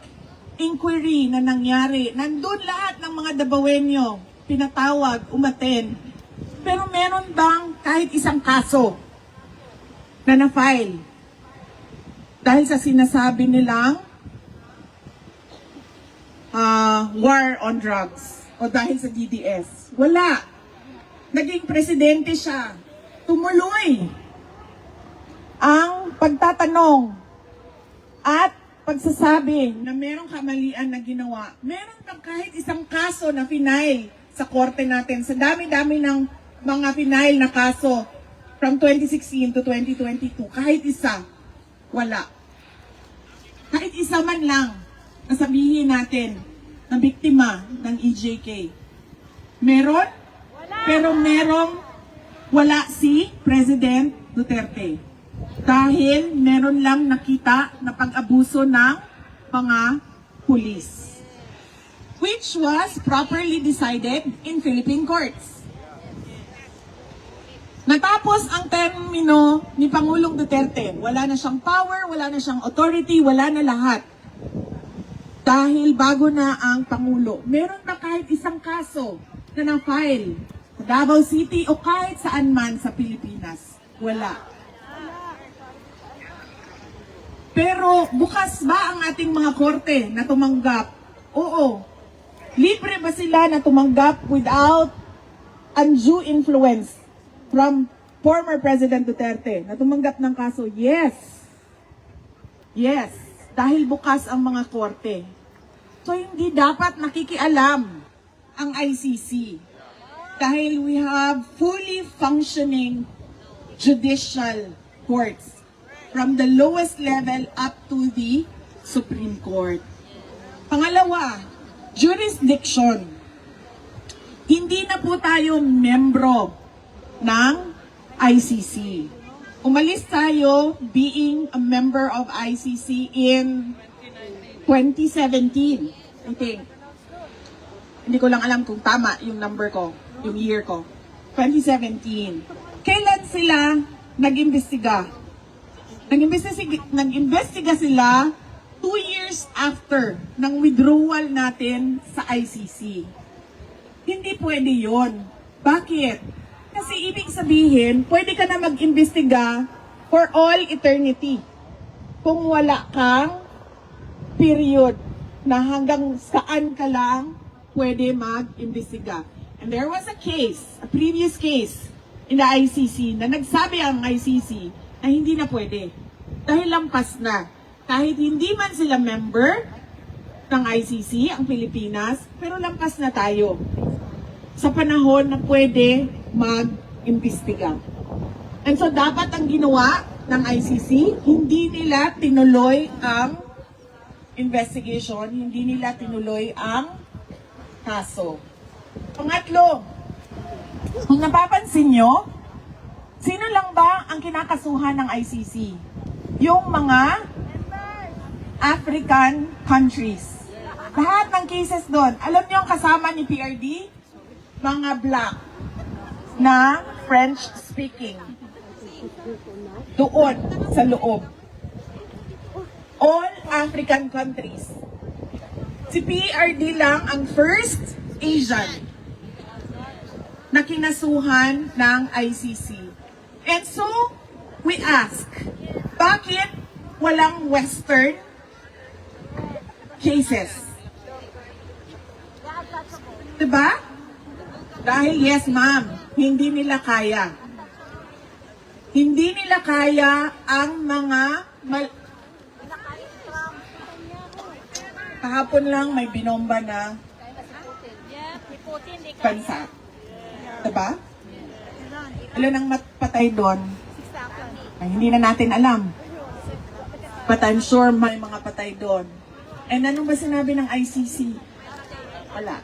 inquiry na nangyari. Nandun lahat ng mga Davaoenyo, pinatawag, umaten. Pero meron bang kahit isang kaso na na-file dahil sa sinasabi nilang war on drugs o dahil sa DDS? Wala. Naging presidente siya. Tumuloy ang pagtatanong at pagsasabi na merong kamalian na ginawa. Meron bang kahit isang kaso na final sa korte natin? Sa dami-dami ng mga final na kaso from 2016 to 2022, kahit isa, wala. Kahit isa man lang na sabihin natin na biktima ng EJK. Meron? Pero merong wala si President Duterte. Dahil meron lang nakita na pag-abuso ng mga pulis. Which was properly decided in Philippine courts. Natapos ang termino ni Pangulong Duterte. Wala na siyang power, wala na siyang authority, wala na lahat. Dahil bago na ang Pangulo. Meron ba kahit isang kaso na na-file sa Davao City o kahit saan man sa Pilipinas? Wala. Pero bukas ba ang ating mga korte na tumanggap? Oo. Libre ba sila na tumanggap without undue influence from former President Duterte na tumanggap ng kaso? Yes. Yes. Dahil bukas ang mga korte. So hindi dapat nakikialam ang ICC. Dahil we have fully functioning judicial courts. From the lowest level up to the Supreme Court. Pangalawa, jurisdiction. Hindi na po tayo membro ng ICC. Umalis tayo being a member of ICC in 2017, I think. Hindi ko lang alam kung tama yung number ko, yung year ko. 2017. Kailan sila nag-imbestiga? Nag-imbestiga sila 2 years after ng withdrawal natin sa ICC. Hindi pwede yon. Bakit? Kasi ibig sabihin, pwede ka na mag-imbestiga for all eternity. Kung wala kang period na hanggang saan ka lang pwede mag-imbestiga. And there was a case, a previous case in the ICC na nagsabi ang ICC na hindi na pwede. Dahil lampas na. Kahit hindi man sila member ng ICC, ang Pilipinas, pero lampas na tayo sa panahon na pwede mag-imbestiga. And so dapat ang ginawa ng ICC, hindi nila tinuloy ang investigation, hindi nila tinuloy ang kaso. Pangatlo, kung napapansin nyo, sino lang ba ang kinakasuhan ng ICC? Yung mga African countries. Lahat ng cases doon. Alam niyo ang kasama ni PRD? Mga black na French-speaking. Doon, sa loob. All African countries. Si PRD lang ang first Asian na kinasuhan ng ICC. And so, we ask, bakit walang Western cases? Diba? Dahil yes, ma'am, hindi nila kaya. Hindi nila kaya ang mga kahapon lang may binomba na bansa. Diba? Ilan ang patay doon? Ay, hindi na natin alam. But I'm sure may mga patay doon. And ano ba sinabi ng ICC? Wala.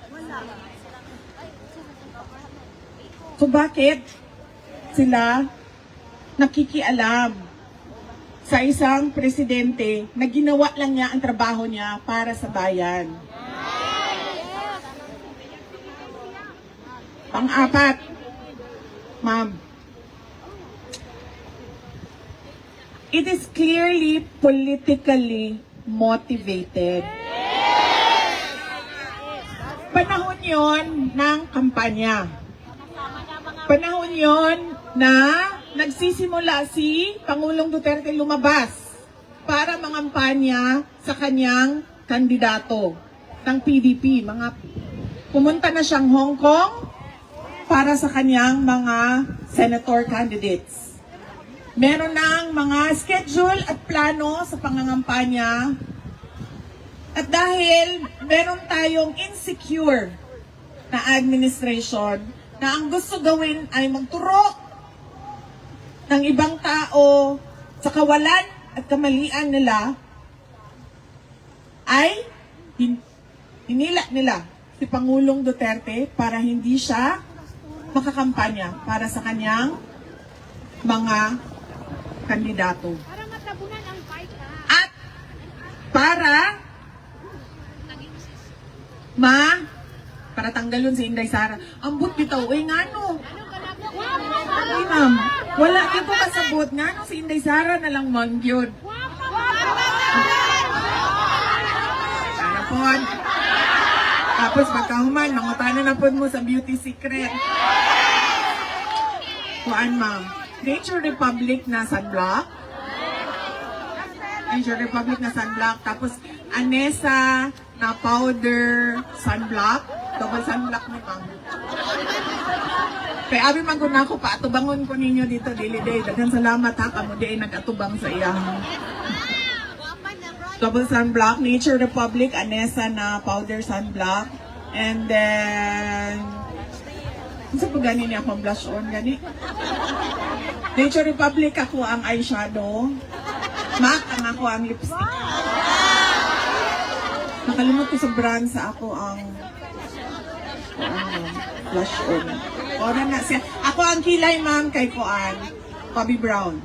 So bakit sila nakikialam sa isang presidente na ginawa lang niya ang trabaho niya para sa bayan? Pang-apat, ma'am, it is clearly politically motivated. Panahon yon ng kampanya. Panahon yon na nagsisimula si Pangulong Duterte lumabas para mangampanya sa kanyang kandidato ng PDP. Pumunta na siyang Hong Kong para sa kanyang mga senator candidates. Meron ng mga schedule at plano sa pangangampanya. At dahil meron tayong insecure na administration na ang gusto gawin ay magturo ng ibang tao sa kawalan at kamalian nila, ay hinila nila si Pangulong Duterte para hindi siya makakampanya para sa kanyang mga kandidato. Para matabunan ang fight ha. At para tanggalon si Inday Sara. Ambot bitaw, ngano? Ay ma'am, wala niyo po kasabot. Ngano si Inday Sara na lang man yun. Sana po. Tapos pagkahuman, mangutanan na po mo sa beauty secret. Kuan ma'am, Nature Republic na sunblock. Nature Republic na sunblock. Tapos Anessa na powder sunblock. Double sunblock ni ma'am. Kaya abi man ko na ako, paatubangon ko ninyo dito, Daily Day. Daghang salamat ha, kamo di ay nag-atubang sa iya. Double sunblock, Nature Republic, Anessa na powder sunblock. And then, ano pa gani niya akong blush on, gani? Nature Republic, ako ang eyeshadow. MAC, ang ako ang lipstick. Nakalimot ko sa brand sa ako ang blush on. Ora na siya. Ako ang kilay, ma'am, kay Kuan. Bobby Brown.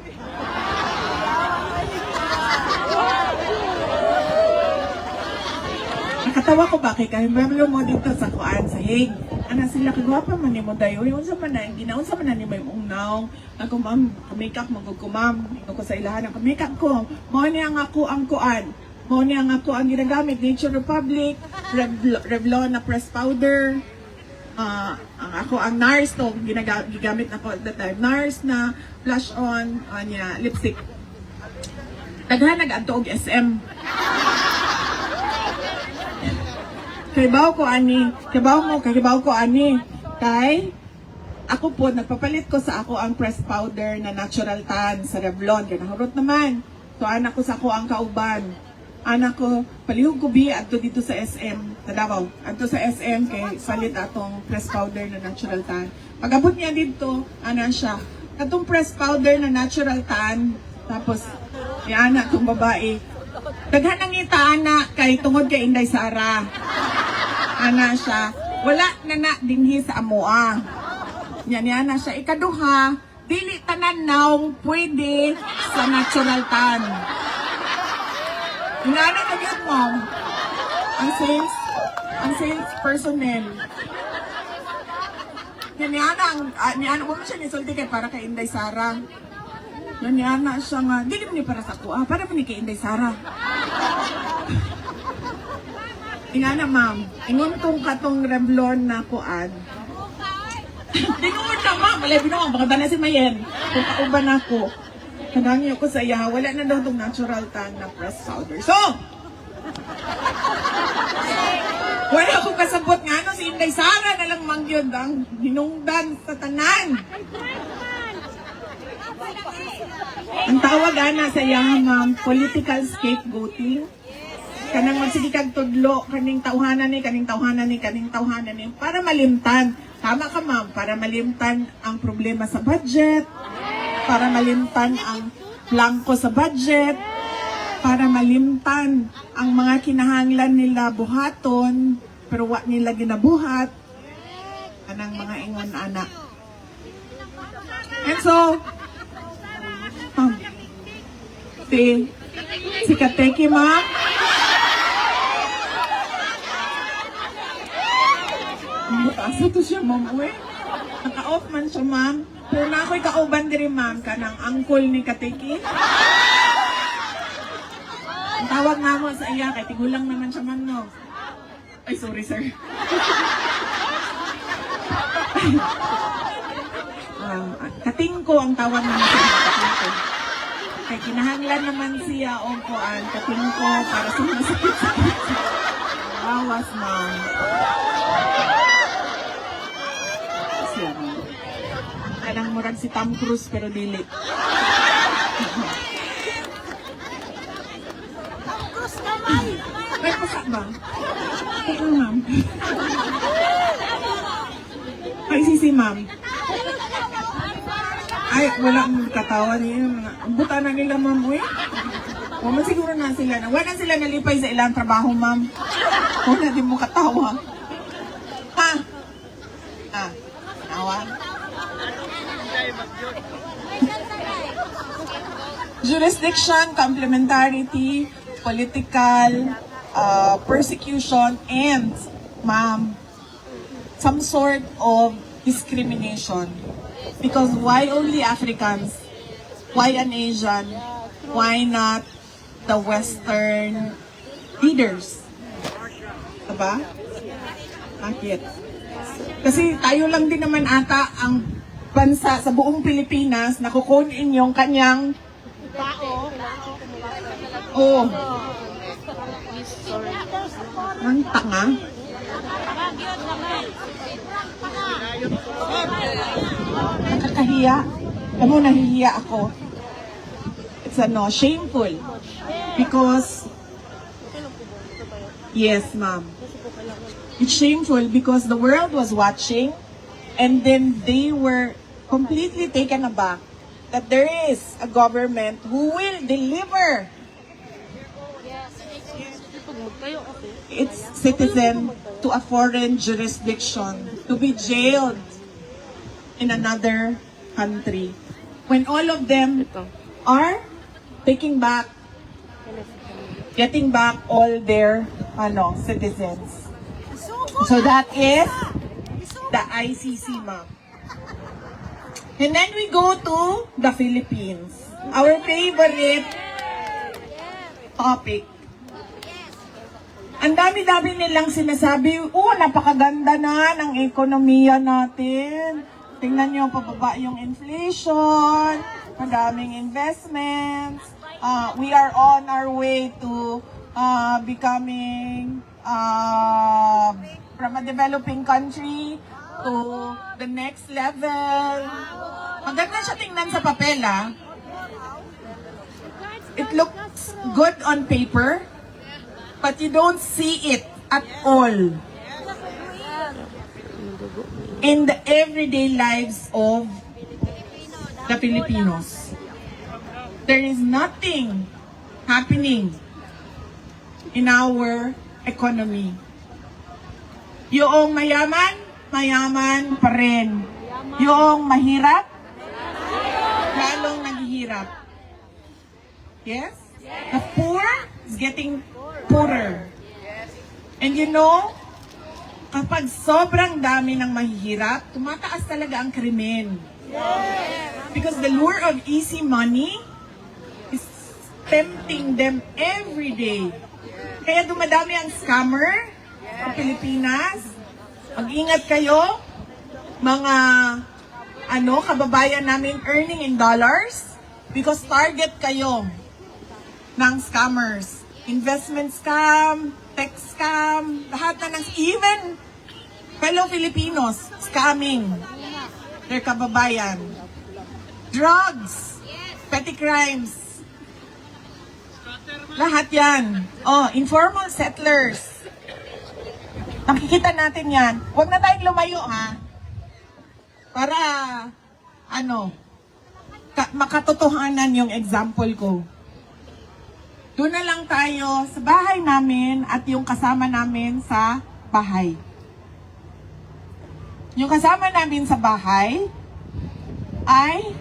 Nakatawa ko ba kay Kahimablo mo dito sa Kuan, sa Hague. Ana sila, kagwapa man ni mo dayo. Yung sa manan, ginaunsa man na ni mo yung ungnaw. Ako, ma'am, make-up, magod ko, ma'am. Ino ko sa ilahan, ako, make-up ko. Mo niya nga ako ang Kuan. Mo niya nga ako ang ginagamit. Nature Republic, Revlon na press powder. Ang ako ang NARS to, gigamit na ko at that time. NARS na blush on, niya, lipstick. Daghan nag-adto og SM. Kaybaw ko ani. Kay ako po nagpapalit ko sa ako ang press powder na natural tan sa Revlon. Kaya nahurot naman. So anak ko sa ako ang kauban. Anak ko, palihog ko bi adto dito sa SM, sa Davao. Adto sa SM kay palit atong press powder na natural tan. Pag-abot niya dito, ana siya. Atong press powder na natural tan, tapos yan anak kong babae. Daghan ang ngita ana kay tungod kay Inday Sara. Ana siya. Wala na dinhi sa amoa. Yan na siya. Ikaduha, dili tanan naong pwede sa natural tan. Inana na yun, ma'am. Ang sales personnel. Niana, mo siya nisulti kay para kay Inday Sara. Niana siya nga, dili mo ni para sa kuha, para mo ni kay Inday Sara. Inana, ma'am, ingon tong katong Revlon na kuan. Dinunod na, ma'am. Malay binungan, baka na si Mayen. Kung kauban ako. Kanangin ako sa iya, wala na daw itong natural tan na press powder. So, wala akong kasabot nga, no, si Inday Sara na lang mangyod ang hinungdan sa tanan. Ang tawag ana sa iya, ma'am, political scapegoating. Kanang magsigikag tudlo, kaning tawhanan ni, para malimtan. Tama ka, ma'am, para malimtan ang problema sa budget, para malimtan ang blanco sa budget, para malimtan ang mga kinahanglan nila buhaton, pero wa nila ginabuhat, anang mga ingon anak. And so, si Kateki, ma'am, asa to siya, ma'am, Naka-off man siya, ma'am. Pero na ako'y kauban diri, ma'am, ka ng angkol ni Katiki. Ang tawag nga mo sa iya, kay tigulang naman siya, ma'am, no? Ay, sorry, sir. Katingko ang tawag naman sa iya, katingko. Kay kinahanglan naman siya o kuan, katingko, para sa mga sakit-sakit. Bawas, ma'am. Siya, ma'am. Kanang murag si Tom Cruise pero dili. May pasa ba? Oo, ma'am. Ay, sisi, ma'am. Ay, wala mong katawa niya. Buta na nila, ma'am, uy. O, man siguro na sila na. Wala sila nalipay sa ilang trabaho, ma'am. Wala din mo katawa. Ha? Ha? Katawa? Jurisdiction, complementarity, political, persecution, and, ma'am, some sort of discrimination. Because why only Africans? Why an Asian? Why not the Western leaders? Diba? Bakit? Kasi tayo lang din naman ata ang bansa sa buong Pilipinas na kukunin yung kanyang oh. Ang tanga. Nakakahiya. Alam mo, nahihiya ako. It's shameful. Because, yes, ma'am. It's shameful because the world was watching and then they were completely taken aback that there is a government who will deliver its citizen to a foreign jurisdiction to be jailed in another country when all of them are getting back all their citizens. So that is the ICC, ma'am. And then we go to the Philippines. Our favorite topic. Ang dami-dami nilang sinasabi, napakaganda na ng ekonomiya natin. Tingnan nyo, pababa yung inflation, madaming investments. We are on our way to becoming from a developing country to the next level. Maganda siya tingnan sa papel, It looks good on paper, but you don't see it at all in the everyday lives of the Filipinos. There is nothing happening in our economy. Yung mayaman, mayaman pa rin. Yung mahirap, lalong naghihirap. Yes? The poor is getting poorer. And you know, kapag sobrang dami ng mahihirap, tumataas talaga ang krimen. Because the lure of easy money is tempting them every day. Kaya dumadami ang scammer sa Pilipinas. Mag-ingat kayo, mga kababayan namin earning in dollars, because target kayo ng scammers. Investment scam, tech scam, lahat na even fellow Filipinos scamming their kababayan. Drugs, petty crimes, lahat yan. Informal settlers. Nakikita natin yan. Huwag na tayong lumayo, para, makatotohanan yung example ko. Doon na lang tayo sa bahay namin at yung kasama namin sa bahay. Yung kasama namin sa bahay ay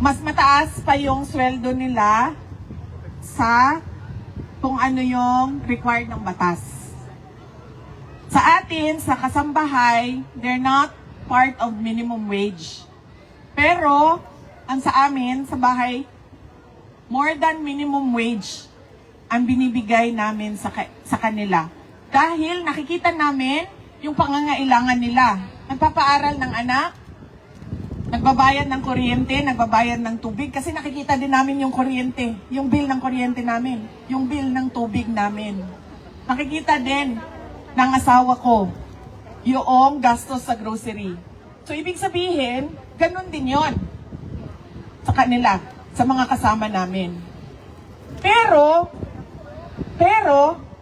mas mataas pa yung sweldo nila sa kung ano yung required ng batas. Sa atin, sa kasambahay, they're not part of minimum wage. Pero, ang sa amin, sa bahay, more than minimum wage ang binibigay namin sa kanila. Dahil nakikita namin yung pangangailangan nila. Nagpapaaral ng anak, nagbabayad ng kuryente, nagbabayad ng tubig, kasi nakikita din namin yung kuryente, yung bill ng kuryente namin, yung bill ng tubig namin. Nakikita din ng asawa ko yung gastos sa grocery. So, ibig sabihin, ganun din yon sa kanila, sa mga kasama namin. Pero,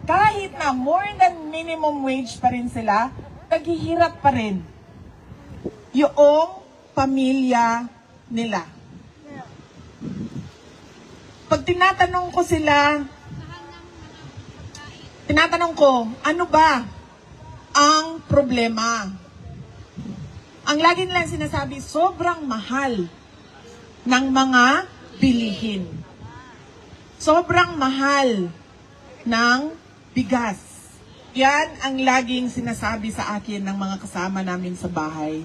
kahit na more than minimum wage pa rin sila, naghihirap pa rin yung pamilya nila. Pag tinatanong ko, ano ba ang problema? Ang lagi nilang sinasabi, sobrang mahal ng mga bilihin. Sobrang mahal ng bigas. Yan ang laging sinasabi sa akin ng mga kasama namin sa bahay.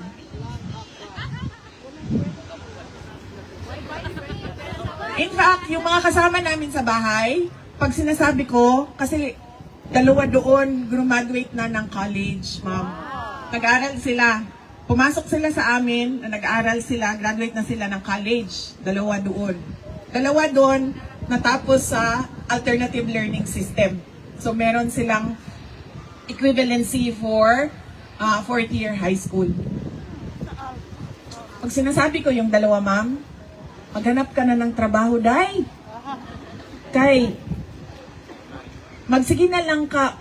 In fact, yung mga kasama namin sa bahay, pag sinasabi ko, kasi dalawa doon, graduate na ng college, ma'am. Nag-aaral sila. Pumasok sila sa amin, nag-aaral sila, graduate na sila ng college. Dalawa doon. Dalawa doon, natapos sa alternative learning system. So, meron silang equivalency for fourth year high school. Pag sinasabi ko yung dalawa, ma'am, maghanap ka na ng trabaho, day. Kay, magsige na lang ka,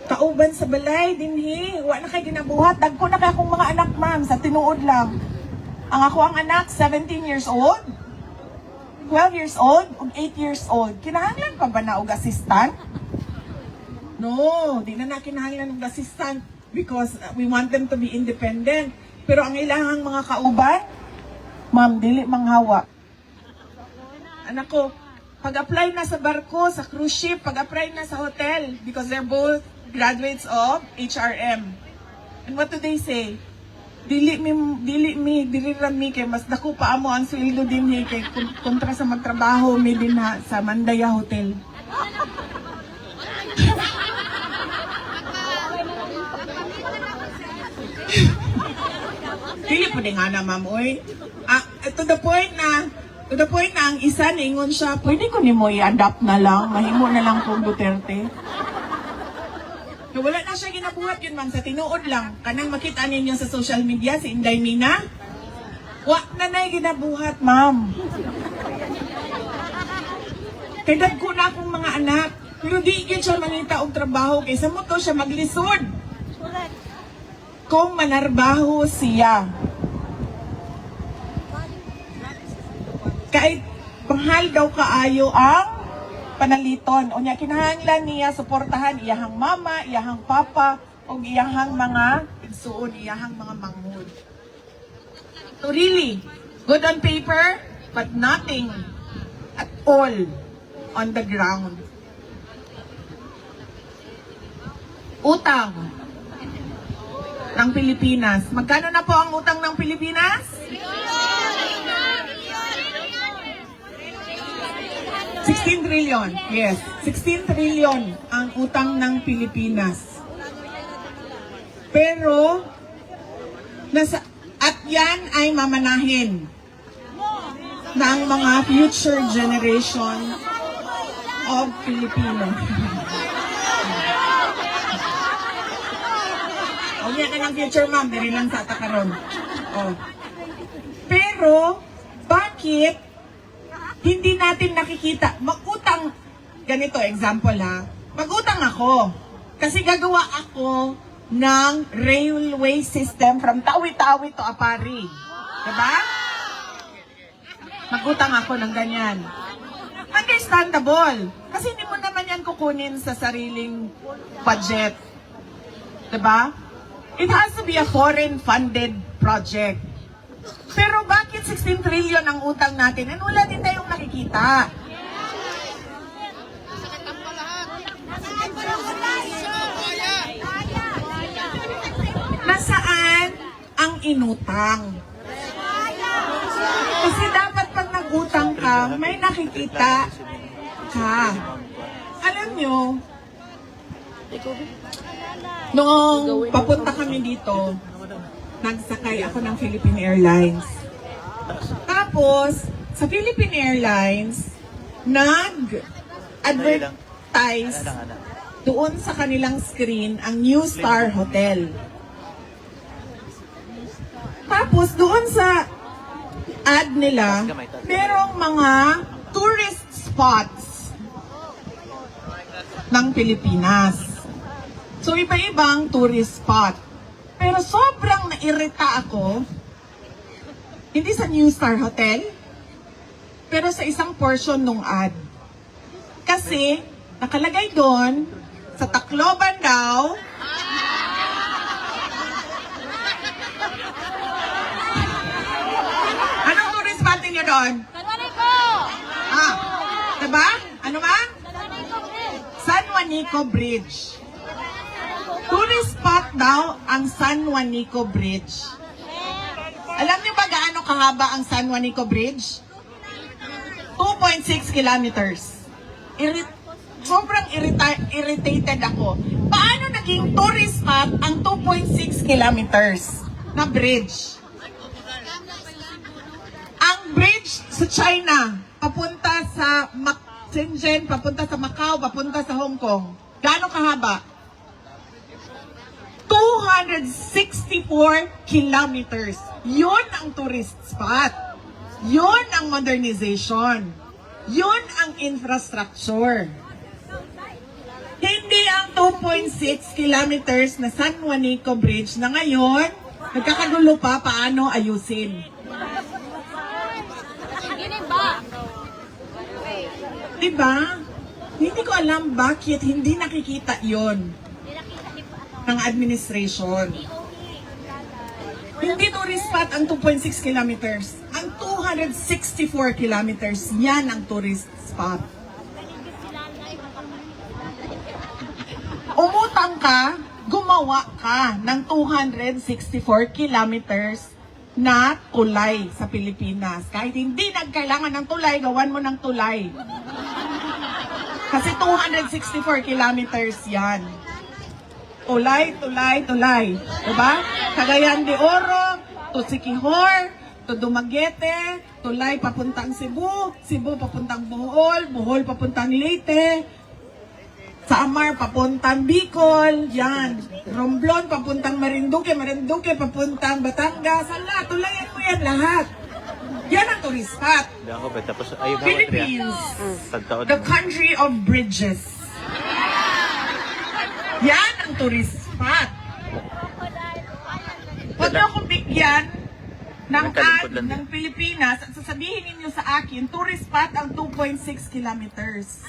kauban sa balay, dinhi, wa na kay ginabuhat. Dagko na kay akong mga anak, ma'am, sa tinuod lang. Ang ako ang anak, 17 years old, 12 years old, ug 8 years old. Kinahanglan pa ba na og assistant? No, di na kinahanglan og assistant because we want them to be independent. Pero ang ilangang mga kauban, ma'am, dili manghawa. Anak ko, pag-apply na sa barko, sa cruise ship, pag-apply na sa hotel, because they're both graduates of HRM. And what do they say? Dili rami kay mas dako pa amo ang sweldo din kay kontra sa magtrabaho mi din sa Mandaya Hotel. Dili po din nga na, ma'am, oy. To the point na ang isa niingon siya, pwede ko ni mo i-adapt na lang, mahimo na lang kung Duterte. So, wala na siya ginabuhat yun, ma'am, sa tinuod lang. Kanang makita ninyo sa social media, si Inday Mina, wa na na'y ginabuhat, ma'am. Kay dagko na akong mga anak, pero di yun siya manita og trabaho, kaysa mo to siya maglisod. Kung manarbaho siya. Kahit mahal daw kaayo ang panaliton. O niya, kinahanglan niya suportahan iyahang mama, iyahang papa, o iyahang mga igsuon, iyahang mga manghod. So really, good on paper, but nothing at all on the ground. Utang ng Pilipinas. Magkano na po ang utang ng Pilipinas? 16 trillion. Yes, 16 trillion ang utang ng Pilipinas. Pero, at yan ay mamanahin ng mga future generation of Filipino. O yan na ng future, ma'am. Dili lang sa takaron. Pero, bakit hindi natin nakikita? Mag-utang, ganito, example ha. Mag-utang ako. Kasi gagawa ako ng railway system from Tawi-Tawi to Apari. Diba? Mag-utang ako ng ganyan. Understandable. Kasi hindi mo naman yan kukunin sa sariling budget. Diba? It has to be a foreign-funded project. Pero bakit 16 trillion ang utang natin? And wala din tayong nakikita. Nasaan ang inutang. Kasi dapat pag nag-utang ka, may nakikita ka. Alam nyo, noong papunta kami dito, nagsakay ako ng Philippine Airlines. Tapos, sa Philippine Airlines, nag-advertise doon sa kanilang screen ang New Star Hotel. Tapos, doon sa ad nila, merong mga tourist spots ng Pilipinas. So, iba-ibang tourist spot. Pero sobrang nairita ako, hindi sa New Star Hotel, pero sa isang portion ng ad. Kasi, nakalagay doon, sa Tacloban daw, anong tourist spot niyo doon? Diba? Ano ba? San Juanico Bridge. Tourist spot daw ang San Juanico Bridge. Alam niyo ba gaano kahaba ang San Juanico Bridge? 2.6 kilometers. Sobrang irritated ako. Paano naging tourist spot ang 2.6 kilometers na bridge? Ang bridge sa China, papunta sa Shenzhen, papunta sa Macau, papunta sa Hong Kong. Gaano kahaba? 264 kilometers. Yun ang tourist spot. Yun ang modernization. Yun ang infrastructure. Hindi ang 2.6 kilometers na San Juanico Bridge na ngayon, nagkakagulo pa paano ayusin. Diba? Hindi ko alam bakit hindi nakikita yon ng administration. Hindi tourist spot ang 2.6 kilometers. Ang 264 kilometers, yan ang tourist spot. Umutang ka, gumawa ka ng 264 kilometers na tulay sa Pilipinas. Kahit hindi nagkailangan ng tulay, gawan mo ng tulay. Kasi 264 kilometers yan. Tulay, tulay, tulay. Diba? Cagayan de Oro, to Siquijor, to Dumaguete, tulay papuntang Cebu, Cebu papuntang Bohol, Bohol papuntang Leyte, sa Amar papuntang Bicol, yan. Romblon papuntang Marinduque, Marinduque papuntang Batangas, ala, tulayan mo yan lahat. Yan ang tourist spot. Philippines, the country of bridges. Yan ang tourist spot. Huwag niyo akong bigyan ng ad ng Pilipinas at sasabihin ninyo sa akin, tourist spot ang 2.6 kilometers.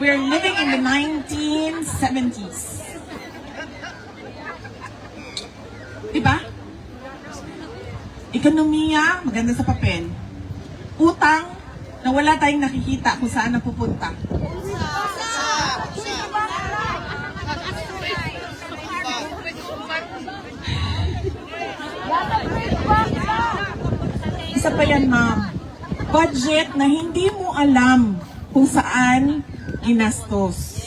We're living in the 1970s. Diba? Ekonomiya, maganda sa papel. Utang, na wala tayong nakikita kung saan napupunta. Isa pa yan, ma'am. Budget na hindi mo alam kung saan ginastos.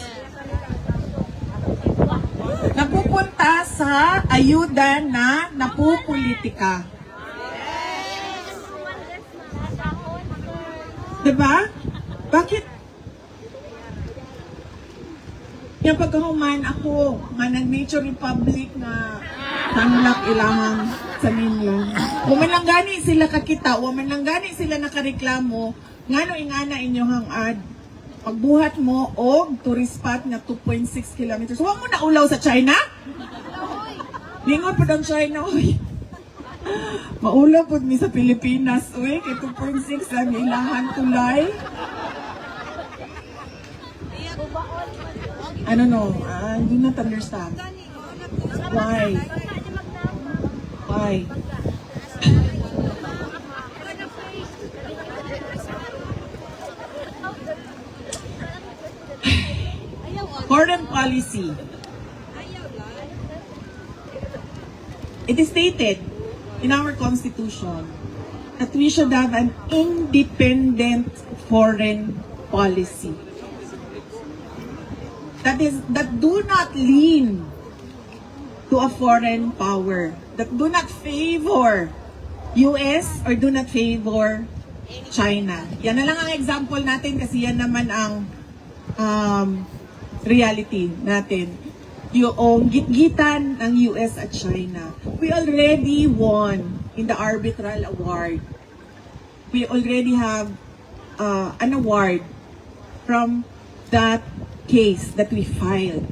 Napupunta sa ayuda na napupolitika. Diba? Bakit? Yung pagkahuman ako, nga nag-Nature Republic na tanglak ilahang sa ninyo. Waman lang gani sila kakita, waman lang gani sila nakareklamo, ngano ingana inyong ad. Pagbuhat mo og tourist spot na 2.6 kilometers. Huwag mo na ulaw sa China? Lingon pa ng China, uy. Maulaw po mi sa Pilipinas, uy. Kay 2.6 lang ilahan tulay. I don't know. I do not understand. Why? Why? Foreign policy. it is stated in our constitution that we should have an independent foreign policy. That do not lean to a foreign power, that do not favor US or do not favor China. Yan na lang ang example natin kasi yan naman ang reality natin. Yung gitgitan ng US at China. We already won in the arbitral award. We already have an award from that case that we filed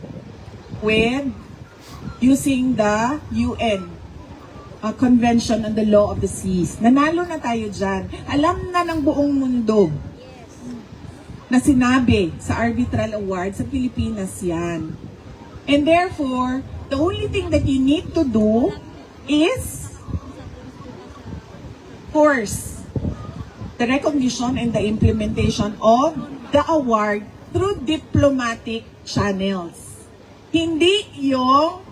with using the UN Convention on the Law of the Seas. Nanalo na tayo dyan. Alam na ng buong mundo na sinabi sa arbitral award sa Pilipinas yan. And therefore, the only thing that you need to do is force the recognition and the implementation of the award through diplomatic channels. Hindi yung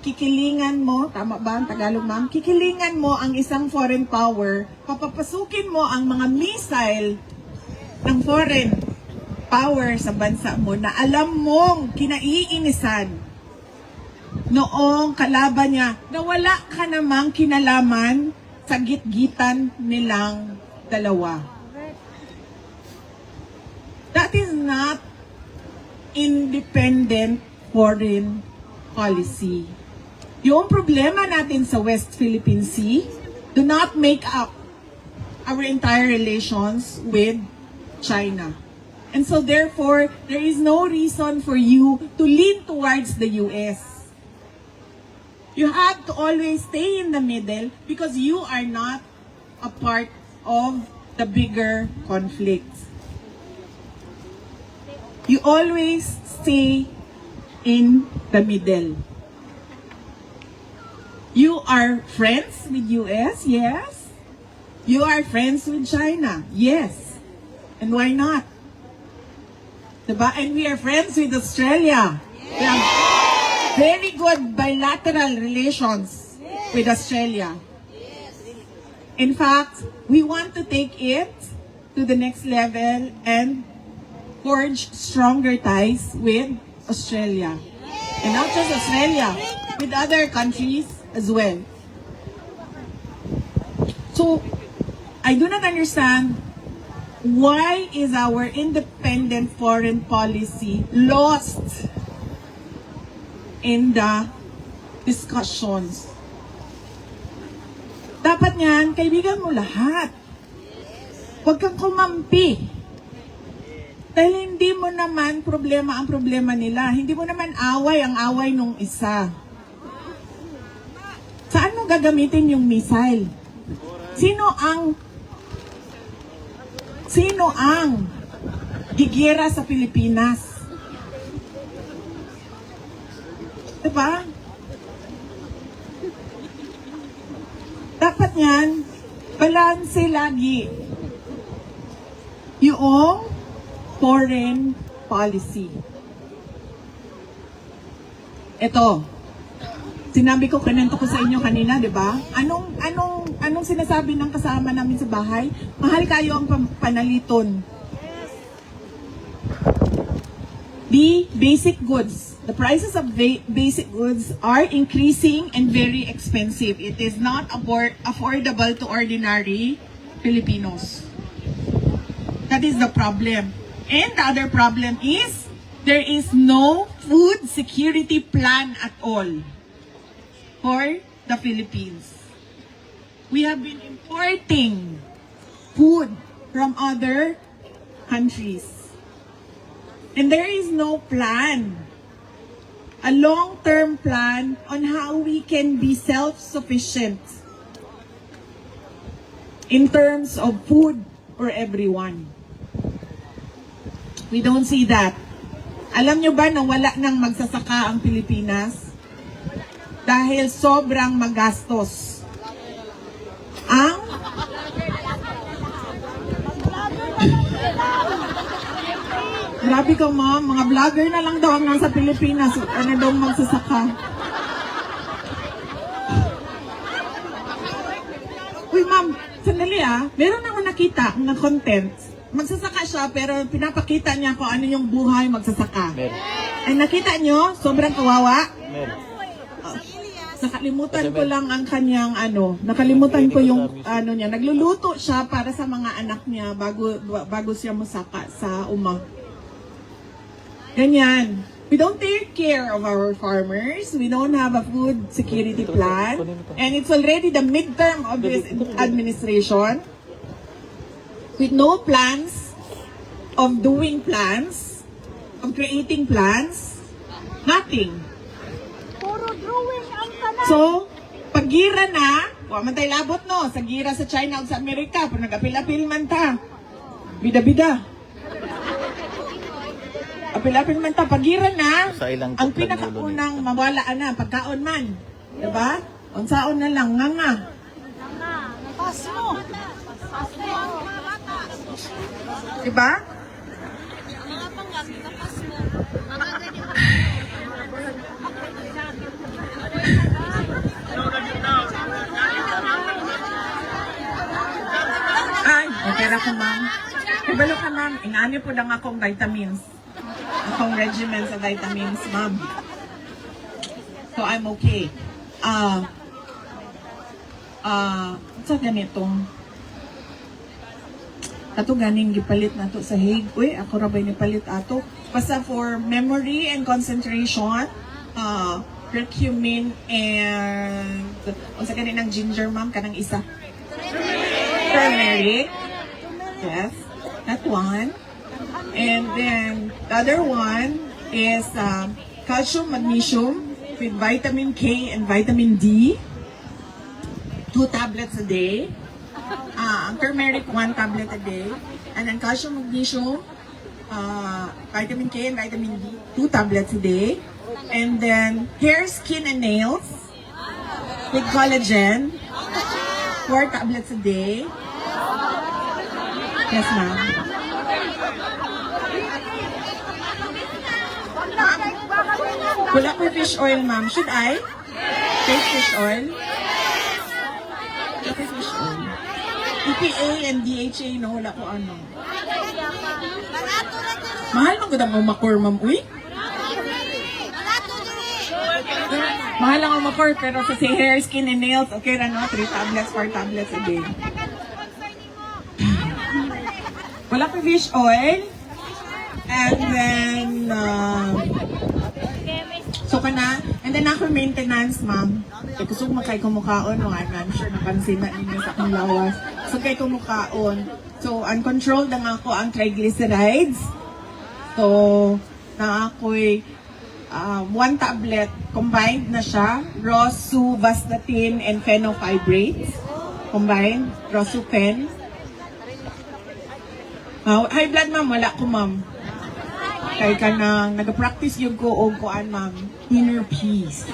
kikilingan mo, tama ba ang Tagalog ma'am? Kikilingan mo ang isang foreign power, papapasukin mo ang mga missile ng foreign power sa bansa mo na alam mong kinaiinisan noong kalaban niya na wala ka namang kinalaman sa gitgitan nilang dalawa. That is not independent foreign policy. Yung problema natin sa West Philippine Sea do not make up our entire relations with China. And so therefore, there is no reason for you to lean towards the US. You have to always stay in the middle because you are not a part of the bigger conflict. You always stay in the middle. You are friends with US? Yes. You are friends with China? Yes. And why not? Diba? And we are friends with Australia. We have very good bilateral relations with Australia. In fact, we want to take it to the next level and forge stronger ties with Australia. And not just Australia, with other countries as well. So, I do not understand why is our independent foreign policy lost in the discussions. Dapat niyan, kaibigan mo lahat. Huwag kang kumampi. Dahil hindi mo naman problema ang problema nila. Hindi mo naman away ang away nung isa. Saan mo gagamitin yung missile? Sino ang gigera sa Pilipinas? Diba? Dapat yan, balanse lagi yung foreign policy. Ito, sinabi ko, kanento ko sa inyo kanina, di ba? Anong sinasabi ng kasama namin sa bahay? Mahal kayo ang panaliton. The basic goods, the prices of basic goods are increasing and very expensive. It is not affordable to ordinary Filipinos. That is the problem. And the other problem is, there is no food security plan at all for the Philippines. We have been importing food from other countries. And there is no plan, a long-term plan on how we can be self-sufficient in terms of food for everyone. We don't see that. Alam nyo ba na wala nang magsasaka ang Pilipinas? Dahil sobrang magastos. Grabe ka ma'am, mga vlogger na lang daw ang nasa Pilipinas. Ano daw magsasaka? ma'am, sandali meron ako nakita na content. Magsasaka siya pero pinapakita niya kung ano yung buhay magsasaka. Ay nakita nyo, sobrang kawawa. Nakalimutan ko lang ang kanyang nakalimutan ko yung niya. Nagluluto siya para sa mga anak niya bago siya musaka sa uma. Ganyan. We don't take care of our farmers. We don't have a food security plan. And it's already the midterm of this administration with no plans of doing plans, of creating plans, nothing. Puro drawing ang kanan. So, pag gira na, man tayo labot no, sa gira sa China o sa Amerika, pag nag-apil-apil man ta, bida-bida. Apil-apil man ta, pag gira na, Sa ilang ang tuklag pinakaunang mawalaan na, pagkaon man. Diba? Unsaon na lang, nga. Pas mo. Diba? Ay, okay ra ko ma'am. Ibalo ka ma'am, ingani po lang akong vitamins. Akong regimen sa vitamins, ma'am. So I'm okay. Sa ganitong ato ganing gipalit nato sa Hague. Uy, ako ra ba'y nipalit ato? Basta for memory and concentration, curcumin and unsa ganing ng ginger ma'am kanang isa? Turmeric. Yes, that one. And then the other one is calcium, magnesium with vitamin K and vitamin D. 2 tablets a day. Ang turmeric, 1 tablet a day. And then calcium, magnesium, vitamin K and vitamin D, 2 tablets a day. And then hair, skin, and nails with collagen, 4 tablets a day. Yes, ma'am. Wala ko fish oil, ma'am. Should I take fish oil? Wala ko fish oil. EPA and DHA, no? Wala ko ano. Mahal mo gudang umakor, ma'am. Uy? Mahal ang umakor, pero sa hair, skin, and nails, okay na, no? 3 tablets, 4 tablets a day. Wala ko fish oil. And then, so ka na. And then ako maintenance, ma'am. Kaya gusto ko makay kumukaon, no? I'm sure napansin na ninyo sa akong lawas. So kay kumukaon. So, uncontrolled ang ako ang triglycerides. So, na ako'y 1 tablet, combined na siya. Rosuvastatin and fenofibrates. Combined. Rosufen. High blood, ma'am. Wala ko, ma'am. Kaya ka nang nag-practice yung ko o kuan, ma'am. Inner peace.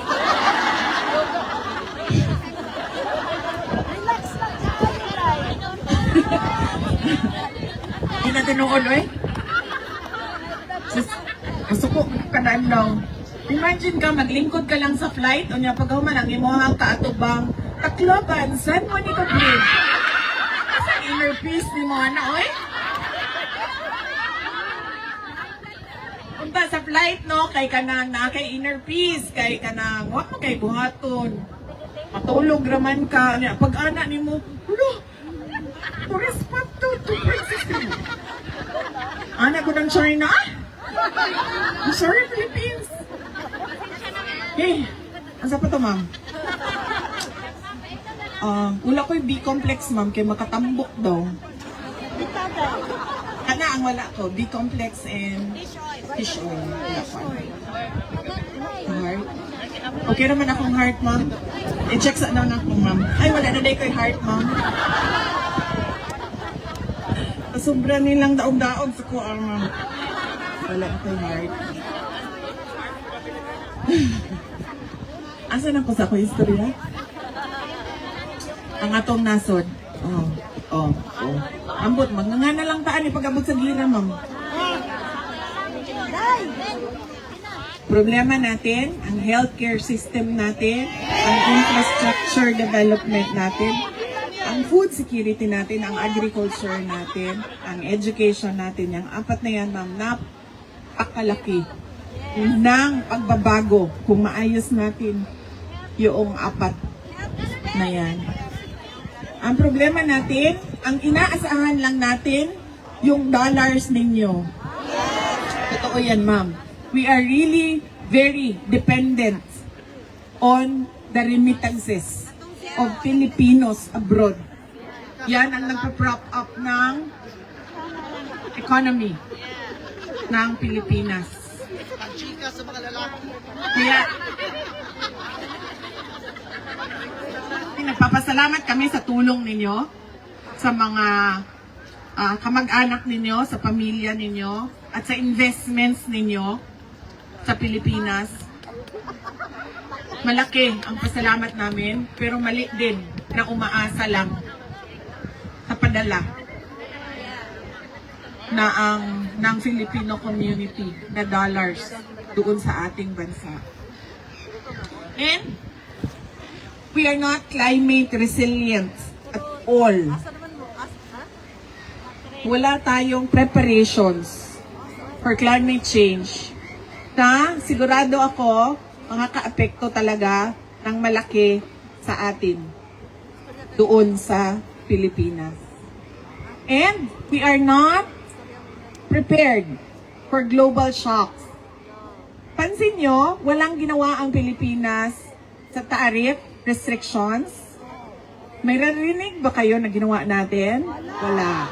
Hindi na tinuod, eh. Gusto ko kanaan daw. Imagine ka, maglingkod ka lang sa flight, o niya pagkaw man ang imuhang kaatubang Tacloban, saan mo ni ka, please? Sa inner peace ni mo, oy? Punta sa flight, no? Kay ka na kay inner peace, kay ka na, wag mo kay buhaton. Matulog raman ka. Pag-ana ni mo, hulo, to respect to Princess. Ana ko ng China? I'm sorry, Philippines. Hey, asa pa to, ma'am? Wala ko yung B-complex, ma'am, kay makatambok daw. Ana ang wala ko, B-complex and fish oil. Wala ko. Heart. Okay naman akong heart, ma'am. I-check sa na ako, ma'am. Ay, wala na day ko yung heart, ma'am. Sobra nilang daog-daog sa ko, ma'am. Wala ko yung heart. Asan ako sa ko istorya? Ang atong nasod. Oh. Ambot, magnganga na lang taan pag-abot sa gira, ma'am. Problema natin, ang healthcare system natin, ang infrastructure development natin, ang ang food security natin, ang agriculture natin, ang education natin, yung apat na yan, ma'am, napakalaki ng pagbabago kung maayos natin yung apat na yan. Ang problema natin, ang inaasahan lang natin, yung dollars ninyo. Totoo yan, ma'am. We are really very dependent on the remittances of Filipinos abroad. Yan ang nagpa-prop up ng economy ng Pilipinas. Kaya, nagpapasalamat kami sa tulong ninyo, sa mga kamag-anak ninyo, sa pamilya ninyo, at sa investments ninyo sa Pilipinas. Malaki ang pasalamat namin, pero mali din na umaasa lang sa padala na ng Filipino community na dollars doon sa ating bansa. And we are not climate resilient at all. Wala tayong preparations for climate change na sigurado ako makakaapekto talaga ng malaki sa atin doon sa Pilipinas. And we are not prepared for global shocks. Pansin nyo, walang ginawa ang Pilipinas sa tariff restrictions. May narinig ba kayo na ginawa natin? Wala.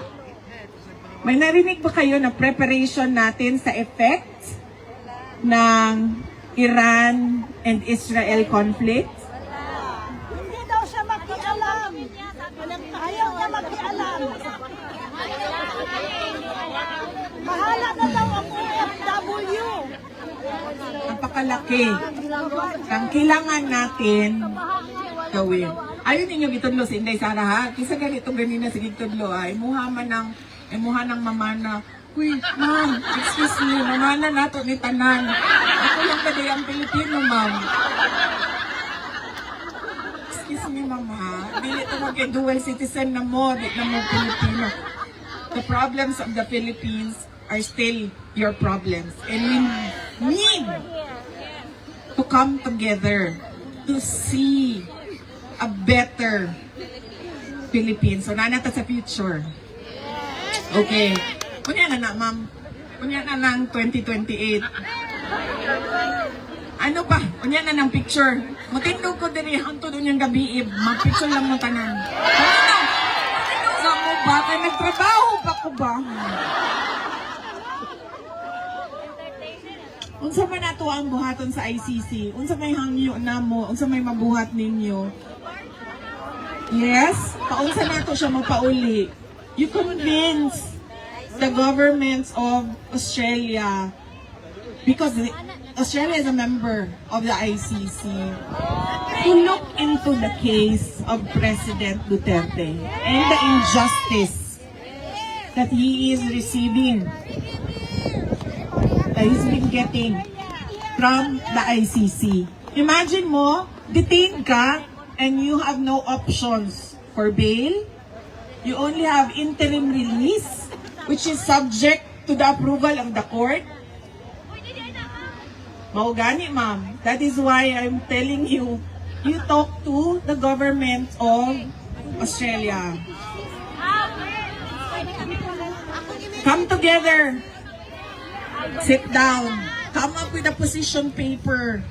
May narinig ba kayo na preparation natin sa effect ng Iran and Israel conflict? Hindi daw siya makialam. Ayaw niya makialam. Bahala na daw ang OFW. Napakalaki ang kailangan natin gawin. Ayun ninyo gitudlo si Inday Sara ha. Kisa ganito ganina si gitudlo ay imuha ng mamana. Uy, ma'am, excuse me, mamana nato ni tanan. Ako lang kaday ang Pilipino, ma'am. Excuse me, mama. Dili ito mag-dual citizen na mo, di na mo Pilipino. The problems of the Philippines are still your problems. And we need to come together to see a better Philippines. So, nanata sa future. Okay. Kunya na ma'am. Kunya na ng 2028. Ano pa? Kunya na ng picture. Matindog ko din hanto doon yung gabi. Mag-picture lang mo tanan. Ano sa mo ba? Kaya nagtrabaho pa ko ba? Unsa man nato ang buhaton sa ICC? Unsa may hangyo na mo? Unsa may mabuhat ninyo? Yes? Paunsa nato siya mapauli? You convince the governments of Australia, because Australia is a member of the ICC, to look into the case of President Duterte and the injustice that he is receiving, that he's been getting from the ICC. Imagine mo, detained ka and you have no options for bail. You only have interim release, which is subject to the approval of the court. Maugani, ma'am. That is why I'm telling you, you talk to the government of Australia. Come together. Sit down. Come up with a position paper.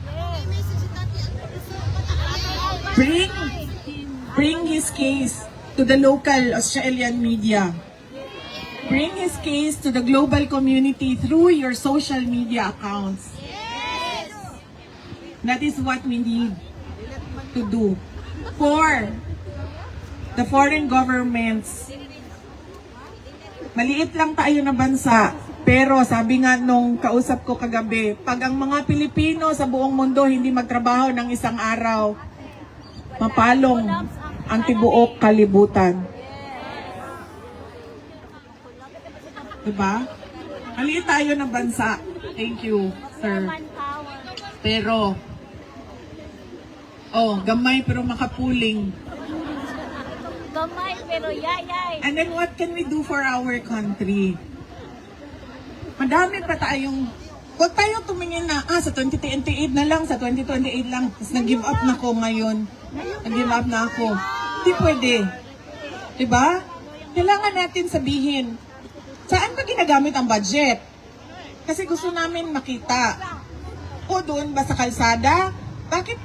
Bring his case to the local Australian media. Bring his case to the global community through your social media accounts. That is what we need to do for the foreign governments. Maliit lang tayo na bansa, pero sabi nga nung kausap ko kagabi, pag ang mga Pilipino sa buong mundo hindi magtrabaho ng isang araw, mapalong ang tibuok kalibutan. Diba? Maliit tayo na bansa. Thank you, sir. Pero, gamay pero makapuling. Gamay pero yayay. And then what can we do for our country? Madami pa tayong, huwag tayo tumingin na, sa 2028 na lang, sa 2028 lang, tapos nag-give up na ko ngayon. Nag-give up na ako. Hindi pwede. Diba? Kailangan natin sabihin, saan ba ginagamit ang budget? Kasi gusto namin makita. O doon ba sa kalsada? Bakit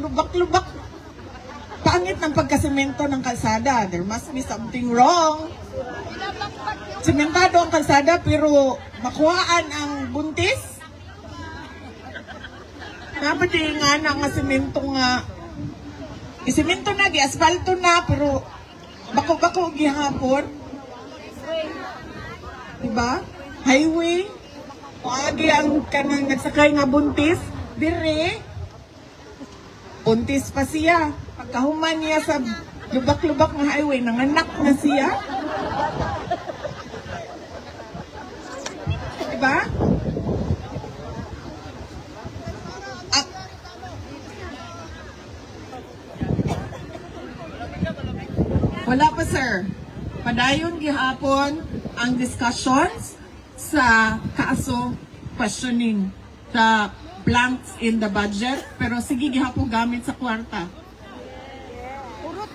lubak-lubak? Pangit ng pagkasemento ng kalsada. There must be something wrong. Sementado ang kalsada pero makuhaan ang buntis. Napati nga na nga semento nga. Isemento na, di-asfalto na, pero bako-bako gihapon. Diba? Highway. O agi ang kanang nagsakay nga buntis. Dire. Buntis pa siya. Pagkahuman niya sa lubak-lubak na highway, nanganak na siya. Diba? Ah. Wala pa, sir. Padayon gihapon ang discussions sa kaso questioning the blanks in the budget, pero sige gihapon gamit sa kwarta.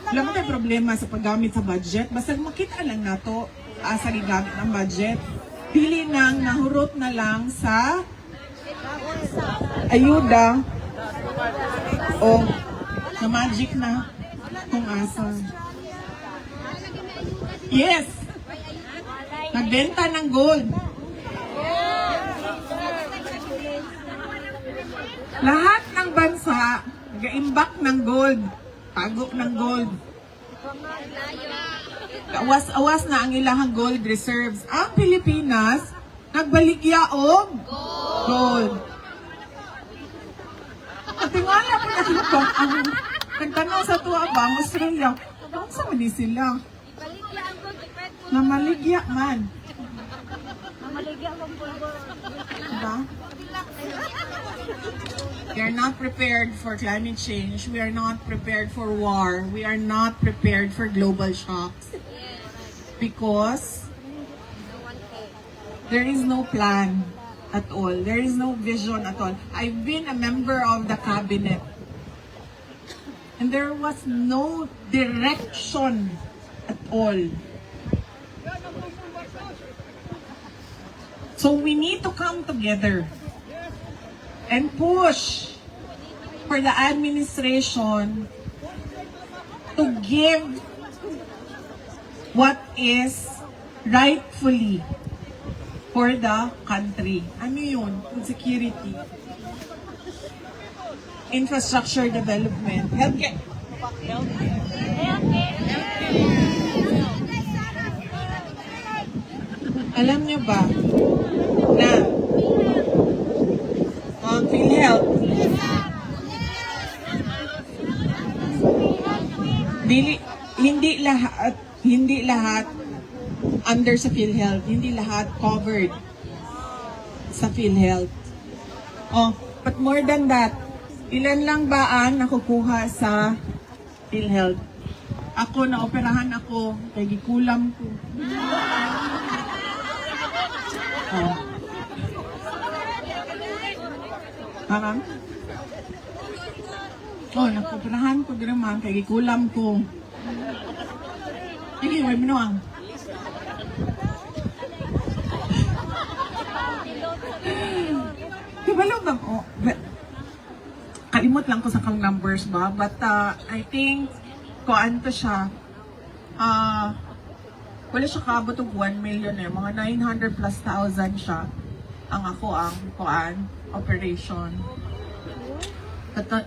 Wala mo tayo problema sa paggamit sa budget, basta makita lang nato asa gigamit ang budget. Pili nang nahurot na lang sa ayuda o na magic na kung asa. Yes! Nagbenta ng gold. Lahat ng bansa, nag-imbak ng gold. Tago ng gold. Awas-awas na ang ilahang gold reserves. Ang Pilipinas, nagbaligya og gold. At tingala po na sila ang nagtanaw sa tuwa ba, ang Australia, ano sa mali sila? Namaligya man. Diba? We are not prepared for climate change. We are not prepared for war. We are not prepared for global shocks. Because there is no plan at all. There is no vision at all. I've been a member of the cabinet. And there was no direction at all. So we need to come together and push for the administration to give what is rightfully for the country. Ano yun? Food security, infrastructure development, healthcare. Alam nyo ba na ang PhilHealth hindi lahat under sa PhilHealth, hindi lahat covered sa PhilHealth. Oh, but more than that, ilan lang ba ang nakukuha sa PhilHealth? Ako, naoperahan ako, kay gikulam ko. Oh. Parang? Oh, nakoperahan ko din naman, kay gikulam ko. Sige, may minuang. Kabalo ba ko? Kalimot lang ko sa kang numbers ba? But I think, kuan to siya, wala siya kabot og 1 million eh. Mga 900 plus thousand siya. Ang ako ang kuan, operation.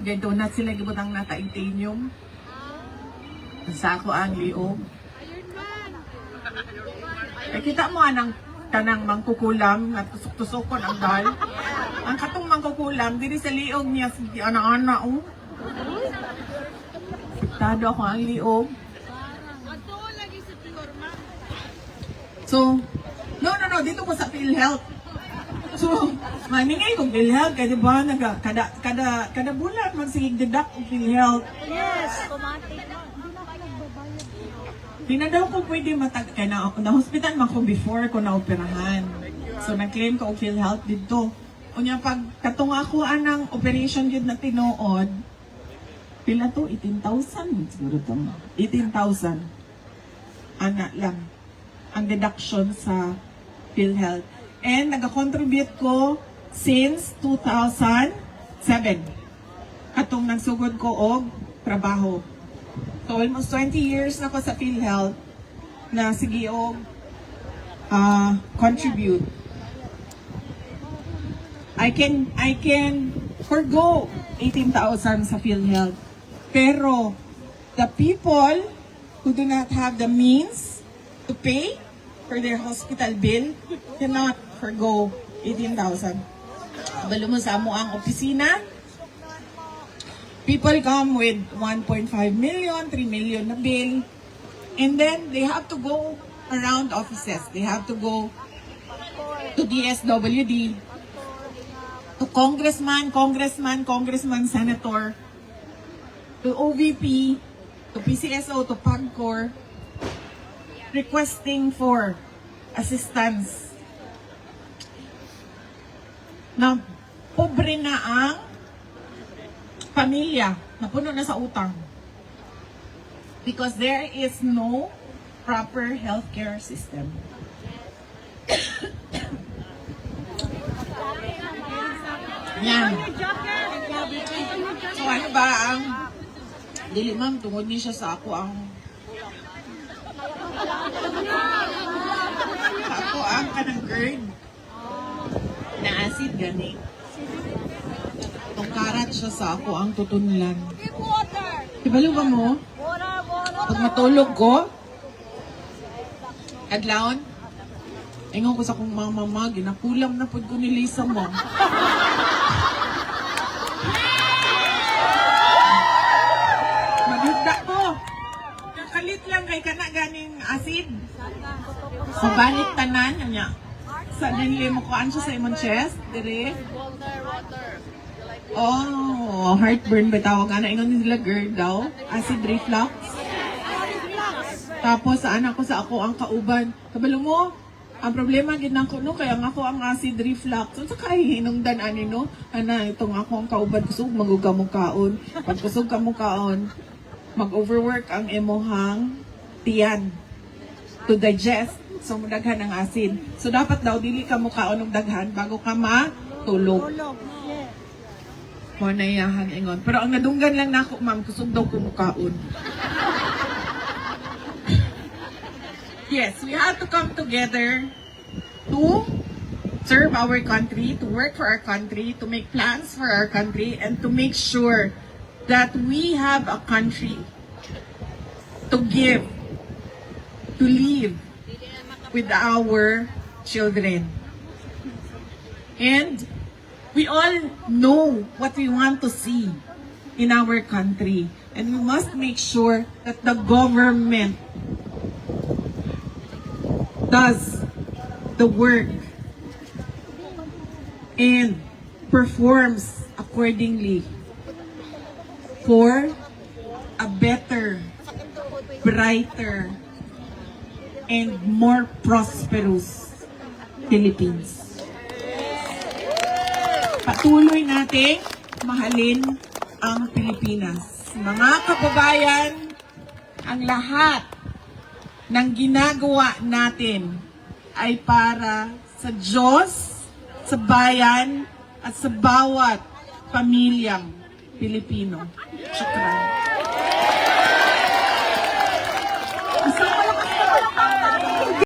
Dito na sila gibutang na titanium. Sa ako ang liog. Kita mo anang kanang mangkukulam na tusok-tusokon ang dal. Ang katong mangkukulam, diri sa liog niya, si ana-ana, oh. Tado ako ang liog. So, no, dito ko sa PhilHealth. So, maningay kong PhilHealth, kaya diba, kada bulan magsigig deduct ang PhilHealth. Yes. Di na daw ko pwede kaya na hospital man ko before ko na-operahan. So, nag-claim ko og PhilHealth dito. Unya, pag katong ako anang operation yun na tinuod, pila to? 18,000 siguro to. 18,000. Ana lang. Ang deduction sa PhilHealth. And nag-contribute ko since 2007. Katong nagsugod ko og trabaho. So, almost 20 years na ko sa PhilHealth na sige og contribute. I can forgo 18,000 sa PhilHealth. Pero the people who do not have the means to pay for their hospital bill cannot forgo 18,000. Balo mo sa amo ang opisina. People come with 1.5 million, 3 million na bill. And then they have to go around offices. They have to go to DSWD, to congressman, senator, to OVP, to PCSO, to PAGCOR, requesting for assistance. Na pobre na ang pamilya, napuno na sa utang. Because there is no proper healthcare system. Yan. So ano ba ang dili ma'am, tungod ni siya sa ako ang kanang GERD na acid gani. Itong karat siya sa ako ang tutunlan. Ibalo ba mo? Pag matulog ko, adlaon, ingon ko sa kong mama, ginakulam na pod ko ni Lisa mo. Maganda ko. Nakalit lang kay kana ganing acid. So, balik tanan, niya. Sa dinli mo ko siya sa imong chest, dire. Oh, heartburn ba tawag ana ingon nila GERD daw, acid reflux. Tapos sa anak ko sa ako ang kauban. Kabalo mo, ang problema gid nako no kaya nga ako ang acid reflux. So sa kay hinungdan ani no, ana itong ako ang kauban kusog maguga mo kaon. Pag kusog ka mo kaon, mag-overwork ang emuhang tiyan to digest. So mudaghan ang acid. So dapat daw dili ka mo kaon og daghan bago ka matulog. Mo na yahan ingon. Pero ang nadunggan lang nako ma'am kusog daw ko mo kaon. Yes, we have to come together to serve our country, to work for our country, to make plans for our country, and to make sure that we have a country to give, to live with our children. And we all know what we want to see in our country. And we must make sure that the government does the work and performs accordingly for a better, brighter, and more prosperous Philippines. Patuloy nating mahalin ang Pilipinas. Mga kababayan, ang lahat ng ginagawa natin ay para sa Diyos, sa bayan, at sa bawat pamilyang Pilipino. Shukran.